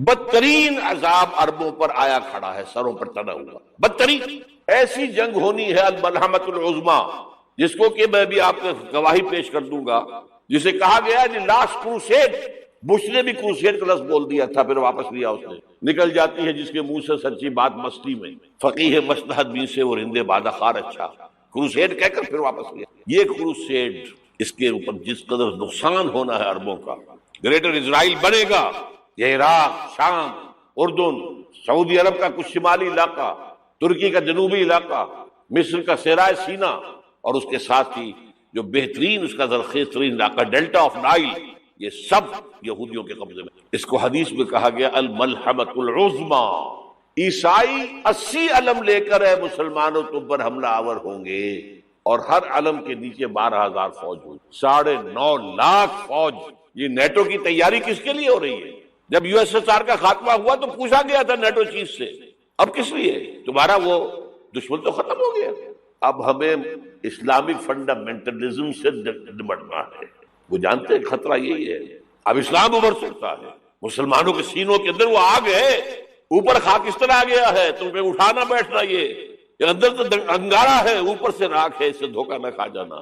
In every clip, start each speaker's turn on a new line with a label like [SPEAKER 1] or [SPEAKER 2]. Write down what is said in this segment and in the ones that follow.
[SPEAKER 1] بدترین عذاب عربوں پر آیا کھڑا ہے، سروں پر چڑھا ہوا بدترین ایسی جنگ ہونی ہے الملحمۃ العظما، جس کو کہ میں بھی آپ کو گواہی پیش کر دوں گا، جسے کہا گیا ہے لاسٹ کروسیڈ۔ بش نے بھی کروسیڈ کا لفظ بول دیا تھا، پھر واپس لیا اس نے۔ نکل جاتی ہے جس کے منہ سے سچی بات مستی میں، فقیہ مصلحت بھی سے اور ہند بادہ خار اچھا، کروسیڈ کہہ کر پھر واپس لیا۔ یہ کروسیڈ، اس کے اوپر جس قدر نقصان ہونا ہے عربوں کا، گریٹر اسرائیل بنے گا، یہ عراق، شام، اردن، سعودی عرب کا کچھ شمالی علاقہ، ترکی کا جنوبی علاقہ، مصر کا صحرائے سینا، اور اس کے ساتھ ہی جو بہترین اس کا زرخیز ترین علاقہ ڈیلٹا آف نائل، یہ سب یہودیوں کے قبضے میں۔ اس کو حدیث میں کہا گیا الملحمۃ العظما۔ عیسائی 80 علم لے کر ہے مسلمانوں کے اوپر حملہ آور ہوں گے، اور ہر علم کے نیچے 12,000 فوج ہوئی، 9.5 لاکھ فوج۔ یہ نیٹو کی تیاری کس کے لیے ہو رہی ہے؟ جب یو ایس ایس آر کا خاتمہ ہوا تو پوچھا گیا تھا نیٹو چیف سے، اب کس لیے؟ تمہارا وہ دشمن تو ختم ہو گیا، اب ہمیں اسلامک فنڈامنٹلزم سے نمٹنا ہے۔ وہ جانتے ہیں خطرہ یہی ہے، اب اسلام ابھر سکتا ہے، مسلمانوں کے سینوں کے اندر وہ آگ ہے، اوپر خاکستر آ گیا ہے، تم پہ اٹھانا بیٹھنا، یہ اندر تو انگارہ ہے، اوپر سے راکھ ہے، اس سے دھوکہ نہ کھا جانا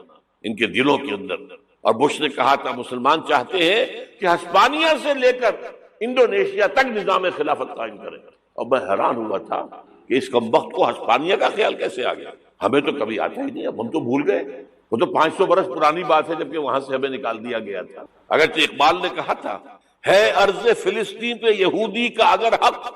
[SPEAKER 1] ان کے دلوں کے اندر۔ اور بش نے کہا تھا مسلمان چاہتے ہیں کہ ہسپانیہ سے لے کر انڈونیشیا تک نظام خلافت قائم کریں، اور میں حیران ہوا تھا کہ اس کمبخت کو ہسپانیہ کا خیال کیسے آ گیا؟ ہمیں تو کبھی آتا ہی نہیں، اب ہم تو بھول گئے، وہ تو 500 برس پرانی بات ہے جبکہ وہاں سے ہمیں نکال دیا گیا تھا۔ اگرچہ اقبال نے کہا تھا ہے ارض فلسطین پہ یہودی کا اگر حق،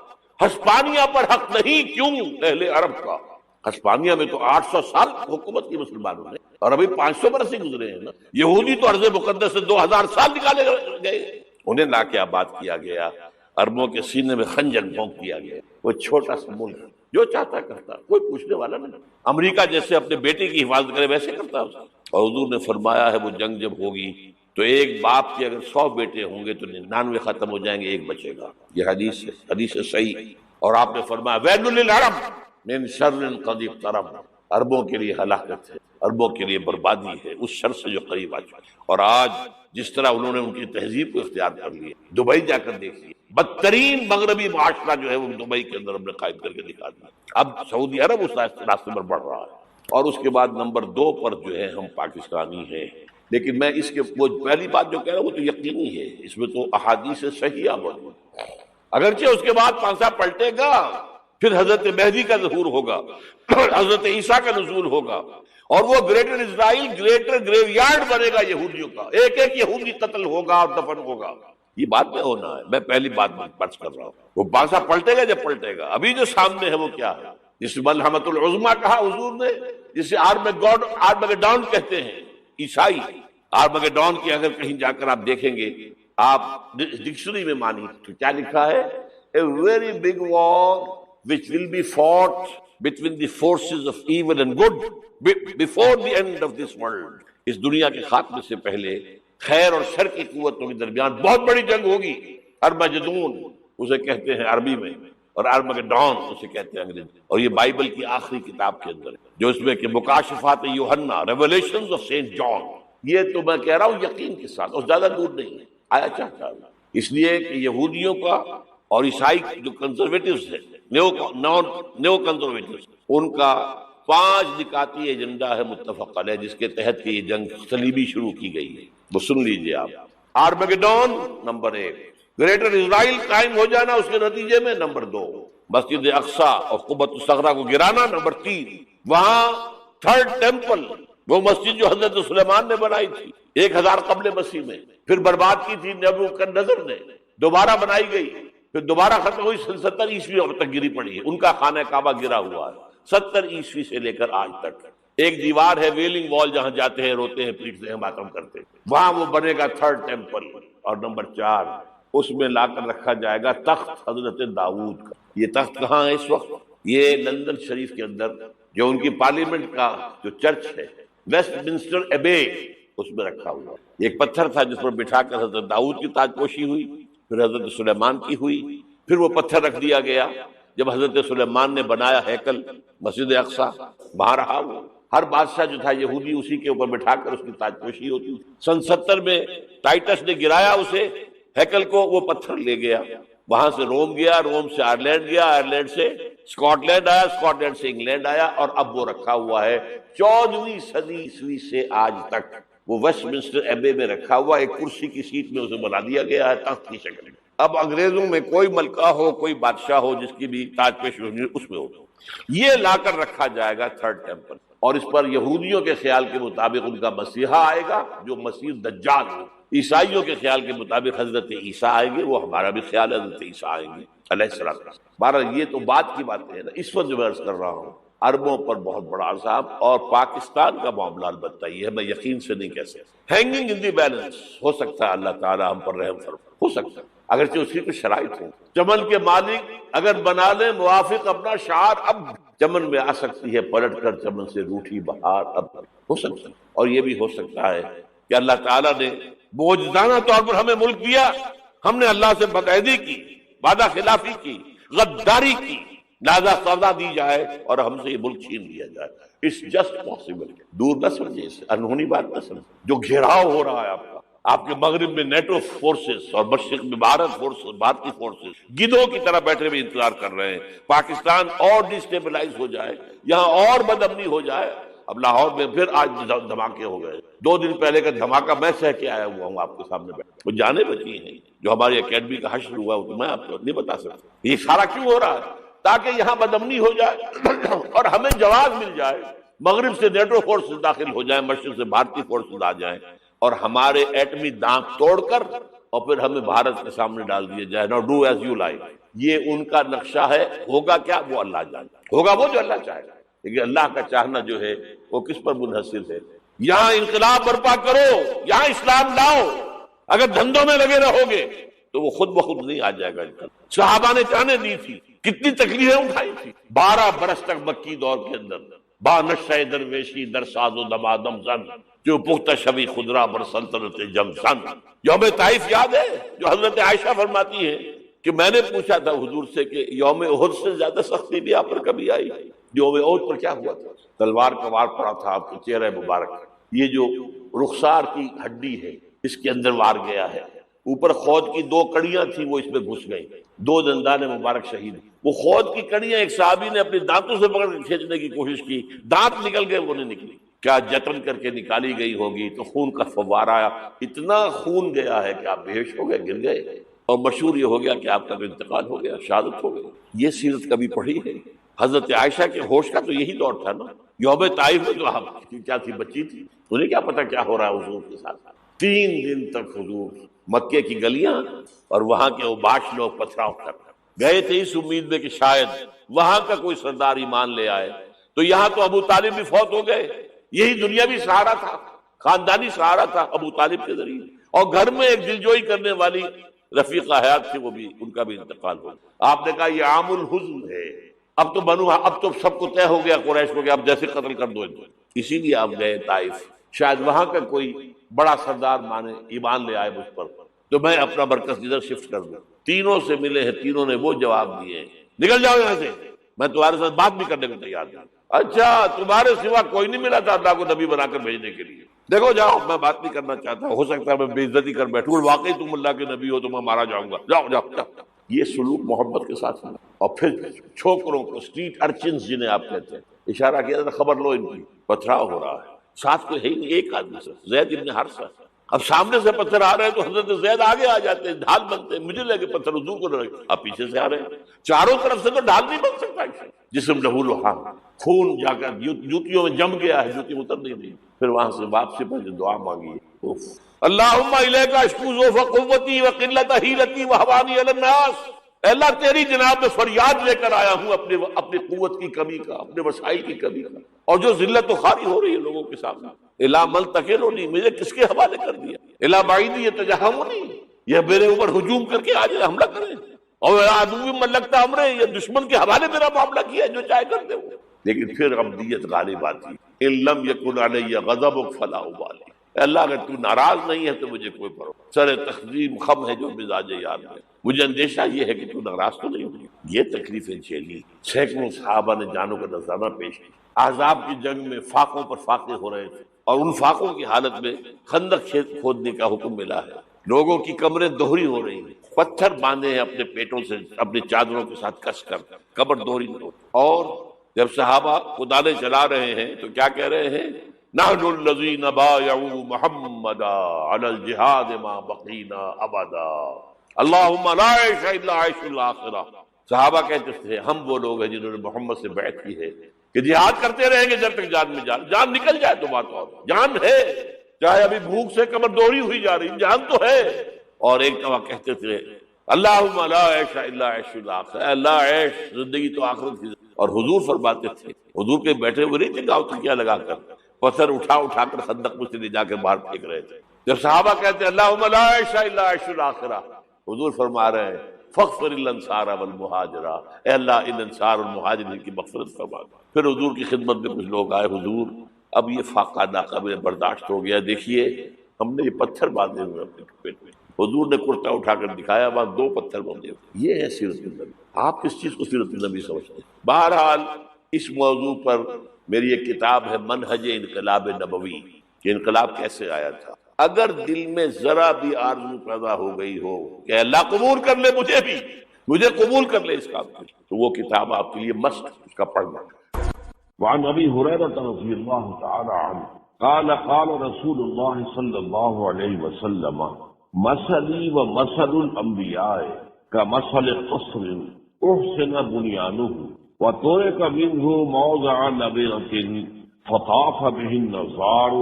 [SPEAKER 1] ہسپانیہ پر حق نہیں کیوں اہل عرب کا؟ ہسپانیہ میں تو 800 سال حکومت کی مسلمانوں نے، اور ابھی 500 برس ہی گزرے ہیں نا۔ یہودی تو ارض مقدس سے 2000 سال نکالے گئے، انہیں لا کے آباد کیا گیا، عربوں کے سینے میں خنجر بھونک دیا گیا۔ وہ چھوٹا سا ملک جو چاہتا کرتا، کوئی پوچھنے والا نہیں۔ امریکہ جیسے اپنے بیٹے کی حفاظت کرے ویسے کرتا ہے۔ اور حضور نے فرمایا ہے وہ جنگ جب ہوگی تو ایک باپ کے اگر 100 بیٹے ہوں گے تو 99 ختم ہو جائیں گے، ایک بچے گا۔ یہ حدیث ہے، حدیث صحیح۔ اور آپ نے فرمایا ویل للعرب من شر قد اقترب، عربوں کے لیے ہلاکت ہے، عربوں کے لیے بربادی ہے اس شر سے جو قریب آ چکا۔ اور آج جس طرح انہوں نے ان کی تہذیب کو اختیار کر لیا، دبئی جا کر دیکھیے، بدترین مغربی معاشرہ جو ہے وہ دبئی کے اندر ہم نے قائم کر کے دکھا دیا۔ اب سعودی عرب اس راستے پر بڑھ رہا ہے، اور اس کے بعد نمبر 2 پر جو ہے ہم پاکستانی ہیں۔ لیکن میں اس کے وہ پہلی بات جو کہہ رہا ہوں وہ تو یقینی ہے، اس میں تو احادیث صحیحہ موجود ہے۔ اگرچہ اس کے بعد پانسا پلٹے گا، پھر حضرت مہدی کا ظہور ہوگا، حضرت عیسیٰ کا نزول ہوگا، اور وہ گریٹر اسرائیل گریٹر گریو یارڈ بنے گا یہودیوں کا، ایک ایک یہودی قتل ہوگا اور دفن ہوگا۔ یہ بات میں ہونا ہے، میں پہلی بات پرچ کر رہا ہوں۔ وہ پانسا پلٹے گا جب پلٹے گا، ابھی جو سامنے ہے وہ کیا ہے؟ جس ملحمۃ العظما کہا حضور نے، جسے آرمگڈون کہتے ہیں عیسائی۔ آرمگڈون کی اگر کہیں جا کر آپ دیکھیں گے، آپ ڈکشنری میں مانی تو کیا لکھا ہے؟ A very big war which will be fought between the forces of evil and good before the end of this world۔ اس دنیا کے خاتمے سے پہلے خیر اور شر کی قوتوں کے درمیان بہت بڑی جنگ ہوگی۔ ارمجدون اسے کہتے ہیں عربی میں، اور ارمگڈون اسے کہتے ہیں انگریزی۔ اور یہ بائبل کی آخری کتاب کے اندر ہے، جو اس میں کہ مکاشفات یوحنا، ریولیشنز آف سینٹ جان۔ یہ تو میں کہہ رہا ہوں یقین کے ساتھ، اور زیادہ دور نہیں ہے، آیا چاہتا ہے۔ اس لیے کہ یہودیوں کا اور عیسائی جو کنزرویٹوز ہیں، نیو کنزرویٹوز، ان کا 5 نکاتی ایجنڈا ہے متفق علیہ، جس کے تحت کہ یہ جنگ صلیبی شروع کی گئی ہے۔ وہ سن لیجئے آپ، آرمگڈون نمبر 1، گریٹر اسرائیل قائم ہو جانا اس کے نتیجے میں نمبر 2، مسجد اقصی اور قبۃ الصغریٰ کو گرانا نمبر 3، وہاں 3rd ٹیمپل، وہ مسجد جو حضرت سلیمان نے بنائی تھی 1000 قبل مسیح میں، پھر برباد کی تھی نبوکدنضر نے، دوبارہ بنائی گئی، پھر دوبارہ ختم ہوئی 70 عیسوی تک گری پڑی ہے۔ ان کا خانہ کعبہ گرا ہوا ہے 70 عیسوی سے لے کر آج تک۔ ایک دیوار ہے ویلنگ وال، جہاں جاتے ہیں روتے ہیں پیٹتے ہیں ماتم کرتے ہیں، وہاں وہ بنے گا 3rd ٹیمپل۔ اور نمبر 4، اس میں لا کر رکھا جائے گا تخت حضرت داؤد کا۔ یہ تخت کہاں ہے اس وقت؟ یہ لندن شریف کے اندر جو ان کی پارلیمنٹ کا جو چرچ ہے، ویسٹ منسٹر ایبے، اس میں رکھا ہوا۔ ایک پتھر تھا جس پر بٹھا کر حضرت داؤد کی تاج پوشی ہوئی، پھر حضرت سلیمان کی ہوئی، پھر وہ پتھر رکھ دیا گیا جب حضرت سلیمان نے بنایا ہیکل مسجد اقصی، وہاں رہا وہ۔ ہر بادشاہ جو تھا یہودی اسی کے اوپر بٹھا کر اس کی تاج پوشی ہوتی تھی۔ سن 70 میں ٹائٹس نے گرایا اسے ہیکل کو، وہ پتھر لے گیا، وہاں سے روم گیا، روم سے آئرلینڈ گیا، آئرلینڈ سے اسکاٹ لینڈ آیا، اسکاٹ لینڈ سے انگلینڈ آیا، اور اب وہ رکھا ہوا ہے 14ویں صدی عیسوی سے آج تک وہ ویسٹ منسٹر ایبے میں رکھا ہوا، ایک کرسی کی سیٹ میں اسے بنا دیا گیا ہے تخت کی شکل میں۔ اب انگریزوں میں کوئی ملکہ ہو، کوئی بادشاہ ہو جس کی بھی تاج پیش ہونی اس میں ہو، یہ لا کر رکھا جائے گا تھرڈ ٹیمپل، اور اس پر یہودیوں کے خیال کے مطابق ان کا مسیحا آئے گا جو مسیح دجال ہو، عیسائیوں کے خیال کے مطابق حضرت عیسیٰ آئیں گے، وہ ہمارا بھی خیال ہے حضرت عیسیٰ آئیں گے علیہ السلام۔ بہرحال یہ تو بات کی باتیں ہیں نا، اس وقت جو میں عرض کر رہا ہوں عربوں پر بہت بڑا عذاب، اور پاکستان کا معاملہ البتہ یہ ہے، میں یقین سے نہیں کہہ سکتا، ہینگنگ ان دی بیلنس، ہو سکتا ہے اللہ تعالیٰ ہم پر رحم فرمائے، ہو سکتا ہے اگرچہ اس کی کچھ شرائط ہو۔ چمن کے مالک اگر بنا لیں موافق اپنا شعار، اب چمن میں آ سکتی ہے پلٹ کر چمن سے روٹھی بہار، اب ہو سکتا ہے۔ اور یہ بھی ہو سکتا ہے کہ اللہ تعالیٰ نے معجزانہ طور پر ہمیں ملک دیا، ہم نے اللہ سے بدعہدی کی، وعدہ خلافی کی، غداری کی، لہذا سزا دی جائے اور ہم سے یہ ملک چھین لیا جائے۔ اٹس جسٹ پاسبل، دور نہ سمجھے اسے، انہونی بات نہ سمجھے۔ جو گھیراؤ ہو رہا ہے آپ کے مغرب میں نیٹو فورسز اور مشرق میں بھارتی فورسز گدھوں کی طرح بیٹھے ہوئے انتظار کر رہے ہیں پاکستان اور ڈسٹیبلائز ہو جائے، یہاں اور بدامنی ہو جائے۔ اب لاہور میں پھر آج دھماکے ہو گئے، 2 دن پہلے کا دھماکہ میں سہ کے آیا ہوا ہوں آپ کے سامنے بیٹھ، وہ جانے بچی ہیں جو ہماری اکیڈمی کا حشر ہوا وہ تو میں آپ کو نہیں بتا سکتا۔ یہ سارا کیوں ہو رہا ہے؟ تاکہ یہاں بدامنی ہو جائے اور ہمیں جواز مل جائے، مغرب سے نیٹو فورسز داخل ہو جائیں، مشرق سے بھارتی فورسز آ جائیں اور ہمارے ایٹمی دانت توڑ کر اور پھر ہمیں بھارت کے سامنے ڈال دیا جائے۔ نو ڈو ایز یو لائک، یہ ان کا نقشہ ہے، ہوگا کیا وہ اللہ جانتا، ہوگا وہ جو اللہ چاہے گا، لیکن اللہ کا چاہنا جو ہے وہ کس پر منحصر ہے؟ یہاں انقلاب برپا کرو، یہاں اسلام لاؤ، اگر دھندوں میں لگے رہو گے تو وہ خود بخود نہیں آ جائے گا انقلاب۔ صحابہ نے جانیں دی تھی، کتنی تکلیفیں اٹھائی تھی، 12 برس تک مکی دور کے اندر، با نشہ درویشی در ساز و دمادم زن، جو پختہ شبی خدرا بر سلطنت جم سن۔ یوم طائف یاد ہے جو حضرت عائشہ فرماتی ہے کہ میں نے پوچھا تھا حضور سے کہ یوم احد سے زیادہ سختی بھی آپ پر کبھی آئی؟ یوم احد پر کیا ہوا تھا؟ تلوار کا وار پڑا تھا آپ کے چہرہ مبارک، یہ جو رخسار کی ہڈی ہے اس کے اندر وار گیا ہے، اوپر خود کی 2 کڑیاں تھیں وہ اس میں گھس گئی، 2 دندان مبارک شہید۔ وہ خود کی کڑیاں ایک صحابی نے اپنے دانتوں سے پکڑ کر کھینچنے کی کوشش کی، دانت نکل گئے، وہ نہیں نکلی، کیا جتن کر کے نکالی گئی ہوگی تو خون کا فوارہ آیا، اتنا خون گیا ہے کہ آپ بے ہوش ہو گئے، گر گئے، اور مشہور یہ ہو گیا کہ آپ کا انتقال ہو گیا، شہادت ہو گئی۔ یہ سیرت کبھی پڑھی ہے؟ حضرت عائشہ کے ہوش کا تو یہی دور تھا نا، یوم طائف میں تو آپ کیا تھی، بچی تھی، انہیں کیا پتا کیا ہو رہا ہے حضور کے ساتھ۔ 3 دن تک حضور مکے کی گلیاں اور وہاں کے اوباش لوگ پتھراؤ کر گئے تھے اس امید میں کہ شاید وہاں کا کوئی سردار ایمان لے آئے، تو یہاں تو ابو طالب بھی فوت ہو گئے، یہی دنیاوی سہارا تھا، خاندانی سہارا تھا ابو طالب کے ذریعے، اور گھر میں ایک دلجوئی کرنے والی رفیقہ حیات تھی، وہ بھی، ان کا بھی انتقال ہو گیا۔ آپ نے کہا یہ عام الحزن ہے، اب تو سب کو طے ہو گیا قریش کو کہ اب جیسے قتل کر دو ان کو، اسی لیے آپ گئے طائف، شاید وہاں کا کوئی بڑا سردار مانے ایمان لے آئے مجھ پر تو میں اپنا مرکز ادھر شفٹ کر دوں۔ تینوں سے ملے ہیں، تینوں نے وہ جواب دیے، نکل جاؤ یہاں سے، میں تمہارے ساتھ بات بھی کرنے کو تیار ہوں۔ اچھا تمہارے سوا کوئی نہیں ملا تھا اللہ کو نبی بنا کر بھیجنے کے لیے؟ دیکھو جاؤ، میں بات نہیں کرنا چاہتا، ہو سکتا ہے میں بے عزتی کر بیٹھوں، واقعی تم اللہ کے نبی ہو تو میں مارا جاؤں گا، جاؤ جاؤ جاؤ۔ یہ سلوک محبت کے ساتھ ہے۔ اور پھر چھوکروں کو، اسٹریٹ ارچنز جنہیں آپ کہتے ہیں، اشارہ کیا تھا خبر لو ان کی، پتھراؤ ہو رہا ہے، ساتھ کوئی ہے ہی نہیں، ایک آدمی سے، زید ابن حارثہ۔ اب سامنے سے پتھر آ رہے ہیں تو حضرت زید آگے آ جاتے ہیں، ڈھال بنتے ہیں، مجھے لے کے پتھر حضور کو لگے، اب پیچھے سے آ رہے ہیں، چاروں طرف سے تو ڈھال نہیں بن سکتا، جسم لہو لہام، خون جا کر جوتیوں میں جم گیا ہے، جوتی اتر نہیں رہی۔ پھر وہاں سے واپسی پر دعا مانگی، اللہم الیک اشکو ضعف قوتی وقلت حیلتی وہوانی علی الناس، اللہ تیری جناب میں فریاد لے کر آیا ہوں اپنی قوت کی کمی کا، اپنے وسائل کی کمی کا، اور جو ذلت و خواری ہو رہی ہے لوگوں کے سامنے، الا من تکلنی، مجھے کس کے حوالے کر دیا، الا بعیدی یتجہمنی، یہ میرے اوپر ہجوم کر کے آج حملہ کریں، اور عدو من لگتا امرے، یہ دشمن کے حوالے میرا معاملہ کیا، جو چاہے کر دے وہ۔ لیکن پھر عبدیت غالب آتی، ان لم یکن علی غضبک فلا ابالی، اللہ اگر تو ناراض نہیں ہے تو مجھے کوئی پرواہ، سر تقسیم خم ہے جو مزاج یار میں، مجھے اندیشہ یہ ہے کہ تو ناراض تو نہیں ہوگی۔ یہ تکلیفیں جھیلی، سینکڑوں صحابہ نے جانوں کا نذرانہ پیش کیا، احزاب کی جنگ میں فاقوں پر فاقے ہو رہے تھے، اور ان فاقوں کی حالت میں خندق کھودنے کا حکم ملا ہے، لوگوں کی کمریں دوہری ہو رہی ہیں، پتھر باندھے ہیں اپنے پیٹوں سے اپنی چادروں کے ساتھ کس کر، قبر دوری نہیں ہوتی۔ اور جب صحابہ کدالیں چلا رہے ہیں تو کیا کہہ رہے ہیں؟ نحن الذین بایعوا محمدا علی الجہاد ما بقینا ابدا اللہم لا عیش الا عیش الاخرہ۔ صحابہ کہتے تھے ہم وہ لوگ ہیں جنہوں نے محمد سے بیعت کی ہے کہ جہاد کرتے رہیں گے جب تک جان میں جان نکل جائے تو بات اور جان ہے، چاہے ابھی بھوک سے کمر دوری ہوئی جا رہی، جان تو ہے۔ اور ایک دفعہ کہتے تھے اللہم لا عیش الا عیش الاخرہ، اللہ عیش زندگی تو آخرت کی۔ اور حضور فرماتے تھے، حضور کے بیٹھے ہوئے نہیں تھے گاؤں تکیا لگا کر، پتھر اٹھا اٹھا کر خندق میں سے لے جا کے باہر پھینک رہے تھے۔ جب صحابہ کہتے ہیں اللہم لا عیش الا عیش الاخرہ، حضور فرما رہے ہیں فاغفر الانصار والمہاجرہ، اے اللہ ان انصار اور مہاجرین کی مغفرت فرما۔ پھر حضور کی خدمت میں کچھ لوگ آئے، حضور اب یہ فاقہ ناقابل برداشت ہو گیا، دیکھیے ہم نے یہ پتھر باندھے ہوئے اپنے پیٹ میں۔ حضور نے کرتا اٹھا کر دکھایا، وہاں 2 پتھر باندھے ہوئے۔ یہ ہے سیرت النبی۔ آپ کس چیز کو سیرت النبی سمجھتے ہیں؟ بہرحال اس موضوع پر میری ایک کتاب ہے منہج انقلاب نبوی کہ انقلاب کیسے آیا تھا۔ اگر دل میں ذرا بھی آرزو پیدا ہو گئی ہو کہ اللہ قبول کر لے مجھے قبول کر لے اس کام کو، تو وہ کتاب آپ کے لیے مست اس کا پڑھنا۔
[SPEAKER 2] وعن ابی ہریرہ رضی اللہ تعالی عنہ قال قال رسول اللہ صلی اللہ علیہ وسلم مثلی و مثل الانبیاء کمثل قصر احسن بنیانہ وترک منہ موضع لبنة فطاف به النظار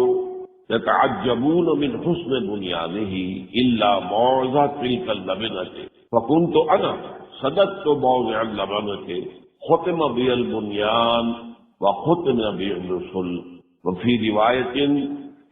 [SPEAKER 2] يتعجبون من حسن بنيانه إلا موضع تلك اللبنة فكنت أنا صددت موضع اللبنة ختم بي البنيان وختم بي الرسل وفي رواية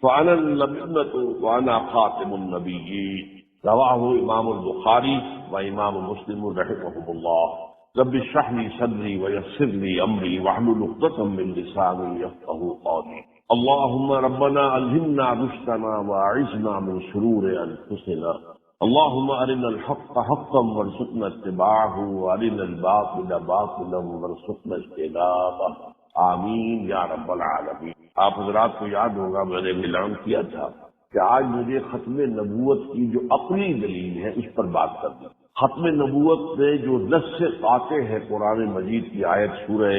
[SPEAKER 2] فأنا اللبنة وأنا خاتم النبيين رواه إمام البخاري وإمام مسلم رحمهم الله۔ رب اشرح لي صدري ويسر لي أمري واحلل عقدة من لساني يفقهوا قولي۔ اللهم ربنا ألهمنا رشدنا وأعذنا من شرور أنفسنا، اللهم أرنا الحق حقا وارزقنا اتباعه وأرنا الباطل باطلا وارزقنا اجتنابه، آمین یا رب العالمین۔ آپ حضرات کو یاد ہوگا میں نے اعلان کیا تھا کہ آج مجھے ختم نبوت کی جو عقلی دلیل ہے اس پر بات کرنا۔ ختم نبوت سے جو نص قاطع ہے قرآن مجید کی آیت سورہ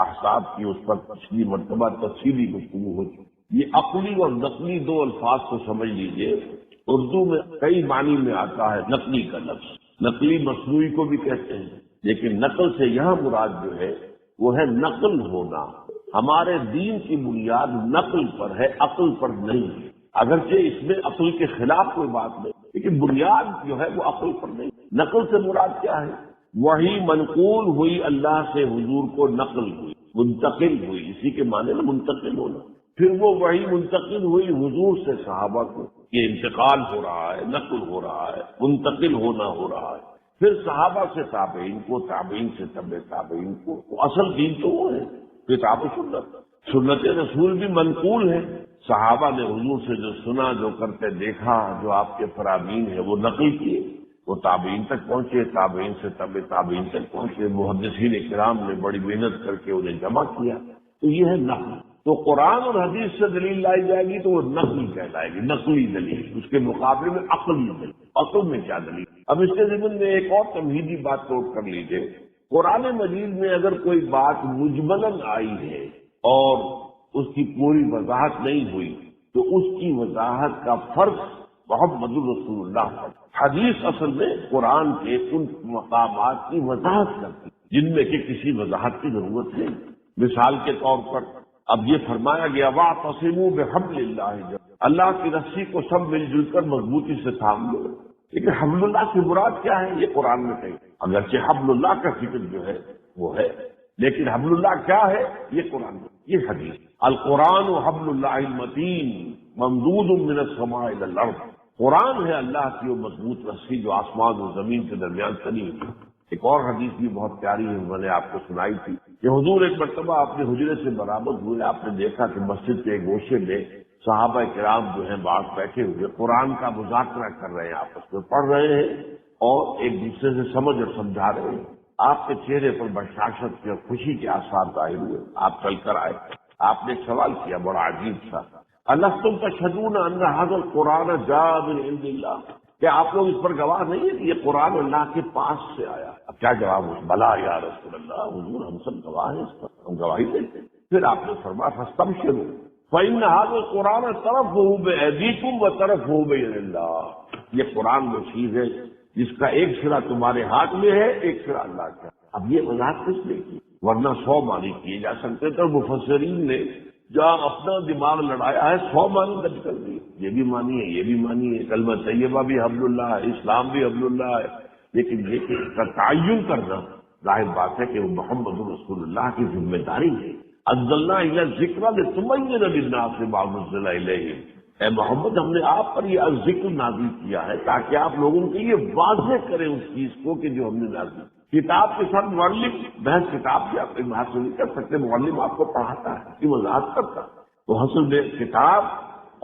[SPEAKER 2] احزاب کی، اس پر پچھلی مرتبہ تفصیلی گفتگو ہو چکی۔ یہ عقلی اور نقلی 2 الفاظ کو سمجھ لیجئے۔ اردو میں کئی معنی میں آتا ہے نقلی کا لفظ، نقلی مصنوعی کو بھی کہتے ہیں، لیکن نقل سے یہاں مراد جو ہے وہ ہے نقل ہونا۔ ہمارے دین کی بنیاد نقل پر ہے، عقل پر نہیں ہے، اگرچہ اس میں عقل کے خلاف کوئی بات نہیں، لیکن بنیاد جو ہے وہ عقل پر نہیں۔ نقل سے مراد کیا ہے؟ وہی منقول ہوئی اللہ سے حضور کو نقل ہوئی، منتقل ہوئی، اسی کے معنی میں منتقل ہونا۔ پھر وہ وہی منتقل ہوئی حضور سے صحابہ کو، یہ انتقال ہو رہا ہے، نقل ہو رہا ہے، منتقل ہونا ہو رہا ہے۔ پھر صحابہ سے تابعین کو، تابعین سے تبع تابعین کو۔ تو اصل دین تو وہ ہے کتاب و سنت۔ سنت رسول بھی منقول ہے، صحابہ نے حضور سے جو سنا، جو کرتے دیکھا، جو آپ کے فرامین ہیں وہ نقل کیے، وہ تابعین تک پہنچے، تابعین سے تبع تابعین تک پہنچے، محدثین کرام نے بڑی محنت کر کے انہیں جمع کیا۔ تو یہ ہے نقل۔ تو قرآن اور حدیث سے دلیل لائی جائے گی تو وہ نقل کہلائے گی، نقلی دلیل۔ اس کے مقابلے میں عقلی دلیل۔ عقل میں کیا دلیل؟ اب اس کے ضمن میں ایک اور تمہیدی بات نوٹ کر لیجیے۔ قرآن مجید میں اگر کوئی بات مجملاً آئی ہے اور اس کی پوری وضاحت نہیں ہوئی تو اس کی وضاحت کا فرض محمد رسول اللہ پر۔ حدیث اصل میں قرآن کے ان مقامات کی وضاحت کرتی جن میں کہ کسی وضاحت کی ضرورت نہیں۔ مثال کے طور پر اب یہ فرمایا گیا واعتصموا بحبل اللہ، اللہ کی رسی کو سب مل جل کر مضبوطی سے تھام لو۔ لیکن حبل اللہ کی مراد کیا ہے یہ قرآن میں کہیں، اگرچہ حبل اللہ کا ذکر جو ہے وہ ہے، لیکن حبل اللہ کیا ہے یہ قرآن میں، یہ حدیث۔ القرآن حبل اللہ المتین ممدود من السماء الى الارض، قرآن ہے اللہ کی وہ مضبوط رسی جو آسمان و زمین کے درمیان تنی ہوئی۔ ایک اور حدیث بھی بہت پیاری ہے، میں نے آپ کو سنائی تھی کہ حضور ایک مرتبہ اپنے حجرے سے برآمد ہوئے، آپ نے دیکھا کہ مسجد کے ایک گوشے میں صحابہ کرام جو ہیں باہر بیٹھے ہوئے قرآن کا مذاکرہ کر رہے ہیں، آپس میں پڑھ رہے ہیں اور ایک دوسرے سے سمجھ اور سمجھا رہے ہیں۔ آپ کے چہرے پر بشاشت کے اور خوشی کے آثار ظاہر ہوئے، آپ چل کر آئے، آپ نے ایک سوال کیا بڑا عجیب سا، الستم تشہدون ان ھذا القرآن جاء من عند اللہ، کہ آپ لوگ اس پر گواہ نہیں ہیں کہ یہ قرآن اللہ کے پاس سے آیا؟ اب کیا جواب ہو؟ بلا یا رسول اللہ، حضور ہم سب گواہ ہیں، اس پر ہم گواہی دیتے ہیں۔ پھر آپ نے فرمایا فاستبشروا فإن هذا القرآن طرفه بأيديكم وطرفه بيد اللہ، یہ قرآن وہ چیز ہے جس کا ایک سرا تمہارے ہاتھ میں ہے، ایک سرا اللہ کا۔ اب یہ وضاحت کس نے کی؟ ورنہ 100 معنی کیے جا سکتے تھے، مفسرین نے جہاں اپنا دماغ لڑایا ہے 100 معنی درج کر دیے، یہ بھی مانی ہے، یہ بھی مانی ہے، کلمہ طیبہ بھی حبل اللہ ہے، اسلام بھی حبل اللہ ہے، لیکن یہ کہ اس کا تعین کرنا ظاہر بات ہے کہ وہ محمد رسول اللہ کی ذمہ داری ہے۔ انزلنا الی الذکر لتبین للناس ما نزل الیہم، اے محمد ہم نے آپ پر یہ ذکر نازل کیا ہے تاکہ آپ لوگوں کے لیے واضح کریں اس چیز کو کہ جو ہم نے نازل کی۔ کتاب کے ساتھ معلم بحث کتاب کی آپ بحث نہیں کر سکتے، معلم آپ کو پڑھاتا ہے، اس کی وضاحت کرتا ہے، تو حسن کتاب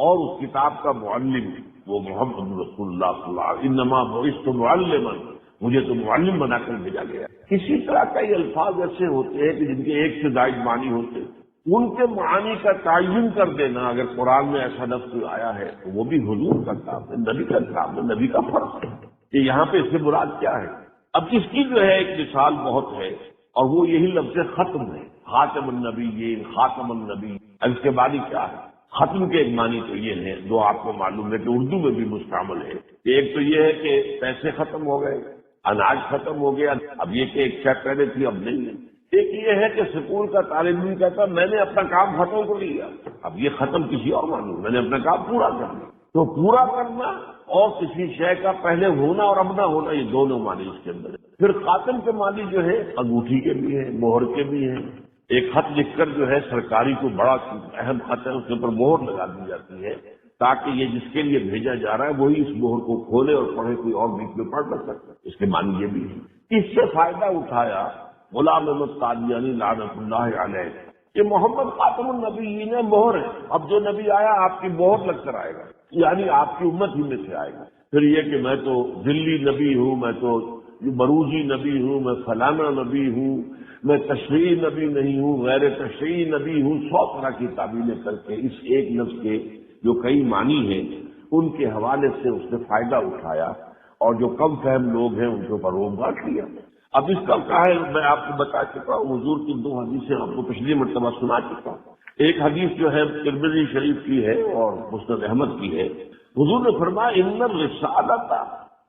[SPEAKER 2] اور اس کتاب کا معلم وہ محمد رسول اللہ صلی اللہ علیہ وسلم، انما بعثت معلما، مجھے تو معلم بنا کر بھیجا گیا۔ کسی طرح کئی الفاظ ایسے ہوتے ہیں کہ جن کے ایک سے زائد معنی ہوتے ہیں، ان کے معانی کا تعین کر دینا، اگر قرآن میں ایسا لفظ آیا ہے تو وہ بھی حضور کا کام ہے، نبی کا کام ہے، نبی کا فرض ہے کہ یہاں پہ اس سے مراد کیا ہے۔ اب اس کی جو ہے ایک مثال بہت ہے، اور وہ یہی لفظ ختم ہے، خاتم النبیین، خاتم النبی۔ اب اس کے معنی کیا ہے؟ ختم کے ایک معنی تو یہ ہے، جو آپ کو معلوم ہے کہ اردو میں بھی مستعمل ہے، کہ ایک تو یہ ہے کہ پیسے ختم ہو گئے، اناج ختم ہو گیا، اب یہ کہ ایک شے پہلے تھی اب نہیں ہے۔ ایک یہ ہے کہ سکول کا طالب علم کہتا میں نے اپنا کام ختم کر لیا، اب یہ ختم کسی اور معنی، میں نے اپنا کام پورا کر لیا۔ تو پورا کرنا اور کسی شے کا پہلے ہونا اور اب نہ ہونا، یہ دونوں معنی اس کے اندر ہے۔ پھر خاتم کے معنی جو ہے انگوٹھی کے بھی ہیں، مہر کے بھی ہیں۔ ایک خط لکھ کر جو ہے سرکاری کو بڑا اہم خط ہے، اس کے اوپر مہر لگا دی جاتی ہے تاکہ یہ جس کے لیے بھیجا جا رہا ہے وہی اس مہر کو کھولے اور پڑھے، کوئی اور بیچ میں پڑھ نہ سکتا۔ اس کے معنی یہ بھی ہے۔ اس سے فائدہ اٹھایا غلام احمد قادیانی لعنت اللہ علیہ کہ محمد خاتم النبیین مہر ہے، اب جو نبی آیا آپ کی مہر لگ کر آئے گا، یعنی آپ کی امت ہی میں سے آئے گا۔ پھر یہ کہ میں تو ذلی نبی ہوں، میں تو بروزی نبی ہوں، میں فلانا نبی ہوں، میں تشریعی نبی نہیں ہوں، غیر تشریعی نبی ہوں، 100 طرح کی تعبیریں کر کے اس ایک لفظ کے جو کئی معنی ہیں ان کے حوالے سے اس نے فائدہ اٹھایا، اور جو کم فہم لوگ ہیں ان کے اوپر روب گاٹ لیا۔ اب اس کا کیا ہے، میں آپ کو بتا چکا ہوں، حضور کی 2 حدیثیں آپ کو پچھلی مرتبہ سنا چکا ہوں۔ ایک حدیث جو ہے ترمذی شریف کی ہے اور مسند احمد کی ہے، حضور نے فرمایا ان الرسالۃ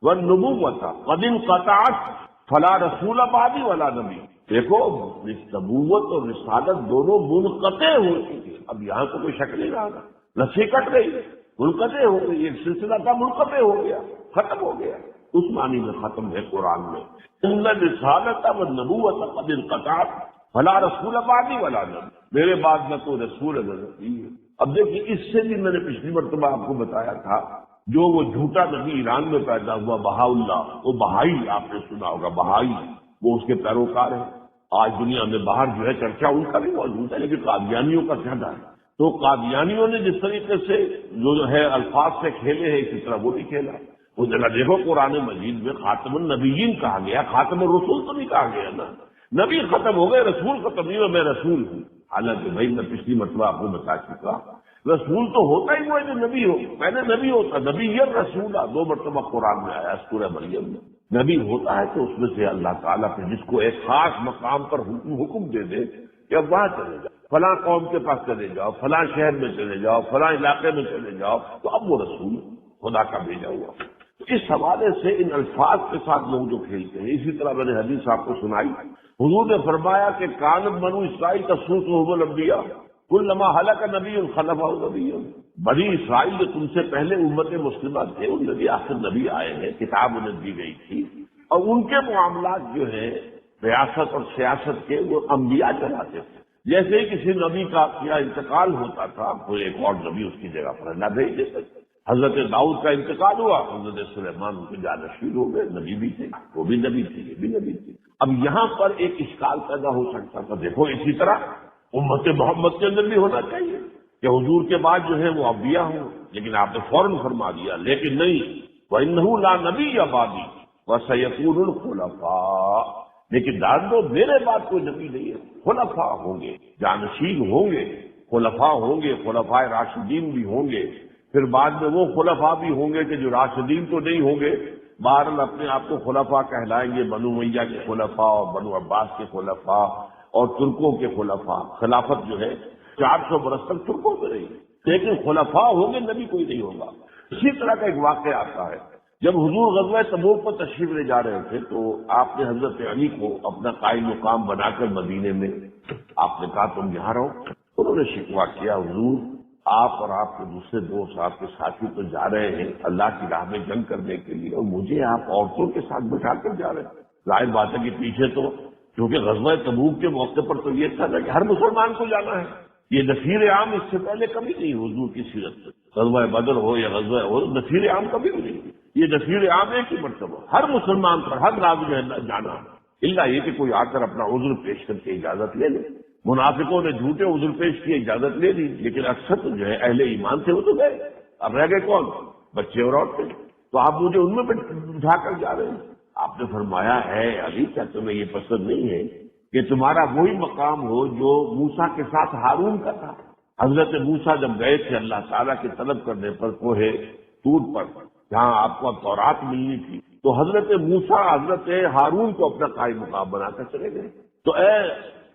[SPEAKER 2] والنبوۃ قد انقطعت فلا رسول بعدی ولا نبی۔ دیکھو نبوت اور رسالت دونوں منقطع ہو چکی، اب یہاں تو کوئی شک نہیں رہا، رسی کٹ گئی، منقطع ہو گئی، ایک سلسلہ تھا منقطع ہو گیا، ختم ہو گیا۔ اس معنی میں ختم ہے قرآن میں، ان الرسالۃ والنبوۃ قد انقطعت فلا رسول بعدی ولا نبی، میرے بعد نہ تو رسول ہے نہ نبی ہے۔ اب دیکھیے اس سے بھی میں نے پچھلی مرتبہ آپ کو بتایا تھا، جو وہ جھوٹا نبی ایران میں پیدا ہوا بہا اللہ، وہ بہائی، آپ نے سنا ہوگا بہائی، وہ اس کے پیروکار ہیں۔ آج دنیا میں باہر جو ہے چرچا ان کا بھی موجود ہے، لیکن قادیانیوں کا زیادہ ہے۔ تو قادیانیوں نے جس طریقے سے جو ہے الفاظ سے کھیلے ہیں، اسی طرح وہ بھی کھیلا۔ وہ ذرا دیکھو قرآن مجید میں خاتم النبیین کہا گیا، خاتم الرسول تو نہیں کہا گیا نا، نبی ختم ہو گئے، رسول ختم نہیں ہوا، میں رسول ہوں۔ حالانکہ بھائی میں پچھلی مرتبہ آپ کو بتا چکا، رسول تو ہوتا ہی وہ ہے جو نبی ہو، پہلے نبی ہوتا، نبی یہ رسول 2 مرتبہ قرآن میں آیا سورہ مریم میں۔ نبی ہوتا ہے تو اس میں سے اللہ تعالیٰ پہ جس کو ایک خاص مقام پر حکم دے دے کہ اب وہاں چلے جاؤ، فلاں قوم کے پاس چلے جاؤ، فلاں شہر میں چلے جاؤ، فلاں علاقے میں چلے جاؤ، تو اب وہ رسول خدا کا بھیجا ہوا۔ اس حوالے سے ان الفاظ کے ساتھ لوگ جو کھیلتے ہیں، اسی طرح میں نے حدیث آپ کو سنائی، حضور نے فرمایا کہ کانت بنو اسرائیل تسوسهم الانبیاء کلما ہلک نبی خلفہ نبی۔ بنی اسرائیل جو تم سے پہلے امت مسلمہ تھے، ان میں بھی آخر نبی آئے ہیں، کتاب انہیں دی گئی تھی، اور ان کے معاملات جو ہیں ریاست اور سیاست کے وہ انبیاء چلاتے تھے۔ جیسے ہی کسی نبی کا کیا انتقال ہوتا تھا، کوئی ایک اور نبی اس کی جگہ پر نہ بھیج دیتے تھے۔ حضرت داؤد کا انتقال ہوا، حضرت سلیمان ان کے جانشین ہو گئے، نبی بھی تھے، وہ بھی نبی تھے، یہ بھی نبی تھے۔ اب یہاں پر ایک اشکال پیدا ہو سکتا تھا، دیکھو اسی طرح امت محمد کے اندر بھی ہونا چاہیے کہ حضور کے بعد جو ہے وہ انبیاء ہوں، لیکن آپ نے فوراً فرما دیا، لیکن نہیں، وَإِنَّهُ لَا نَبِيَّ بَعْدِي وَسَيَكُونُ الْخُلَفَاءُ، لیکن جان دو میرے بعد کوئی نبی نہیں ہے، خلفاء ہوں گے، جانشین ہوں گے، خلفاء ہوں گے، خلفاء راشدین بھی ہوں گے، پھر بعد میں وہ خلفاء بھی ہوں گے کہ جو راشدین تو نہیں ہوں گے، بہرحال اپنے آپ کو خلفاء کہلائیں گے، بنو امیہ کے خلفاء اور بنو عباس کے خلفاء اور ترکوں کے خلفاء۔ خلافت جو ہے 400 برس تک ترکوں میں رہی، لیکن خلفاء ہوں گے، نبی کوئی نہیں ہوگا۔ اسی طرح کا ایک واقعہ آتا ہے، جب حضور غزوہ تبوک پر تشریف لے جا رہے تھے تو آپ نے حضرت علی کو اپنا قائم مقام بنا کر مدینے میں آپ نے کہا تم یہاں رہو۔ انہوں نے شکوہ کیا، حضور آپ اور آپ کے دوسرے دوست، آپ کے ساتھی تو جا رہے ہیں اللہ کی راہ میں جنگ کرنے کے لیے، اور مجھے آپ عورتوں کے ساتھ بٹھا کر جا رہے ہیں۔ ظاہر بات ہے کہ پیچھے تو کیونکہ غزوہ تبوک کے موقع پر تو یہ تھا کہ ہر مسلمان کو جانا ہے، یہ نفیر عام اس سے پہلے کبھی نہیں حضور کی سیرت میں، غزوہ بدر ہو یا غزوہ ہو، نفیر عام کبھی بھی نہیں، یہ نفیر عام ایک ہی مرتبہ ہر مسلمان پر ہر راوی جو ہے جانا، الا یہ کہ کوئی آ کر اپنا عذر پیش کر کے اجازت لے لے۔ منافقوں نے جھوٹے عذر پیش کیے، اجازت لے لی، لیکن اکثر تو جو ہے اہل ایمان تھے وہ تو گئے، اب رہ گئے کون؟ بچے اور عورتیں۔ تو آپ مجھے ان میں بٹھا کر جا رہے ہیں۔ آپ نے فرمایا ہے علی کیا تمہیں یہ پسند نہیں ہے کہ تمہارا وہی مقام ہو جو موسیٰ کے ساتھ ہارون کا تھا؟ حضرت موسیٰ جب گئے تھے اللہ تعالیٰ کے طلب کرنے پر کوہ طور پر، جہاں آپ کو اب تورات ملنی تھی، تو حضرت موسیٰ حضرت ہارون کو اپنا قائم مقام بنا کر چلے گئے۔ تو اے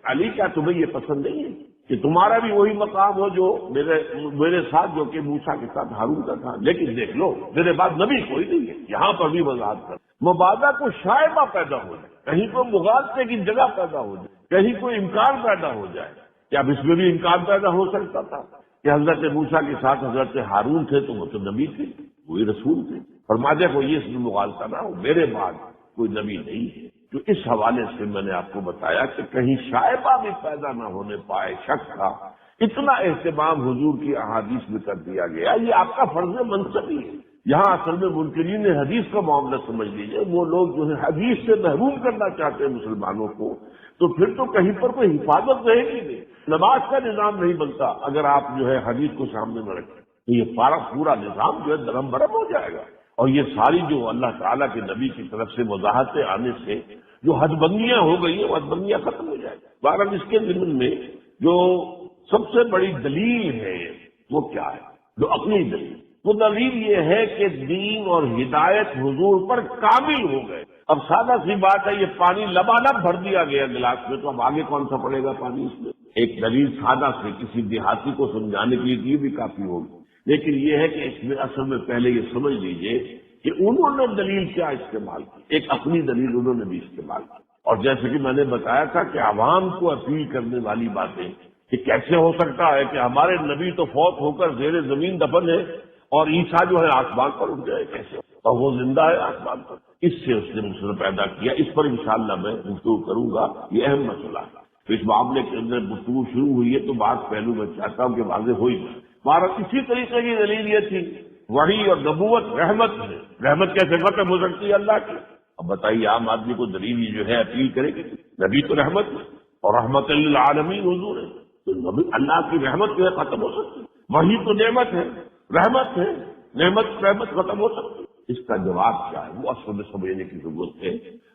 [SPEAKER 2] علی کیا تمہیں یہ پسند نہیں ہے کہ تمہارا بھی وہی مقام ہو جو میرے ساتھ، جو کہ موسیٰ کے ساتھ ہارون کا تھا؟ لیکن دیکھ لو میرے بعد نبی کوئی نہیں ہے، یہاں پر بھی وضاحت کر مبادہ کو شائبہ پیدا ہو جائے، کہیں کوئی مغالطے کی جگہ پیدا ہو جائے، کہیں کوئی امکان پیدا ہو جائے۔ کیا اب اس میں بھی امکان پیدا ہو سکتا تھا کہ حضرت موسیٰ کے ساتھ حضرت ہارون تھے تو وہ تو نبی تھے، وہی رسول تھے؟ فرماتے کو یہ اس میں مغالطہ نہ ہو، میرے بعد کوئی نبی نہیں ہے۔ تو اس حوالے سے میں نے آپ کو بتایا کہ کہیں شائبہ بھی پیدا نہ ہونے پائے شک کا، اتنا اہتمام حضور کی احادیث میں کر دیا گیا۔ یہ آپ کا فرض منصبی ہے۔ یہاں اصل میں منکرین حدیث کا معاملہ سمجھ لیجیے، وہ لوگ جو ہے حدیث سے محروم کرنا چاہتے ہیں مسلمانوں کو، تو پھر تو کہیں پر کوئی حفاظت رہے گی نہیں، نماز کا نظام نہیں بنتا اگر آپ جو ہے حدیث کو سامنے نہ رکھیں، تو یہ پورا نظام جو ہے درم برم ہو جائے گا۔ اور یہ ساری جو اللہ تعالیٰ کے نبی کی طرف سے وضاحتیں آنے سے جو حد بندیاں ہو گئی ہیں وہ حد بندیاں ختم ہو جائیں گی۔ بہرحال اس کے ضمن میں جو سب سے بڑی دلیل ہے وہ کیا ہے؟ جو عقلی دلیل، وہ دلیل یہ ہے کہ دین اور ہدایت حضور پر کامل ہو گئے۔ اب سادہ سی بات ہے، یہ پانی لبالب بھر دیا گیا گلاس میں، تو اب آگے کون سا پڑے گا پانی اس میں؟ ایک دلیل سادہ سے کسی دیہاتی کو سمجھانے کے لیے یہ بھی کافی ہوگی، لیکن یہ ہے کہ اس میں اصل میں پہلے یہ سمجھ لیجئے کہ انہوں نے دلیل کیا استعمال کی، ایک اپنی دلیل انہوں نے بھی استعمال کی۔ اور جیسے کہ میں نے بتایا تھا کہ عوام کو اپیل کرنے والی باتیں کہ کیسے ہو سکتا ہے کہ ہمارے نبی تو فوت ہو کر زیر زمین دفن ہے اور عیسیٰ جو ہے آسمان پر اٹھ گئے، کیسے اور وہ زندہ ہے آسمان پر؟ اس سے اس نے مسئلہ پیدا کیا۔ اس پر انشاءاللہ میں گفتگو کروں گا، یہ اہم مسئلہ ہے۔ تو اس معاملے کے اندر گفتگو شروع ہوئی ہے تو بات پہلو میں چاہتا ہوں کہ واضح ہوئی جائے۔ بہرحال اسی طریقے کی دلیل یہ تھی، وحی اور نبوت رحمت ہے، رحمت کیسے ختم ہو سکتی ہے اللہ کی؟ اب بتائیے عام آدمی کو دلیل جو ہے اپیل کرے گی، نبی تو رحمت ہے اور رحمت للعالمین حضور ہے، تو نبی اللہ کی رحمت جو ہے ختم ہو سکتی ہے؟ وحی تو نعمت ہے، رحمت ہے، رحمت ختم ہو سکتی ہے؟ اس کا جواب کیا ہے وہ اصل میں سمجھنے کی ضرورت ہے،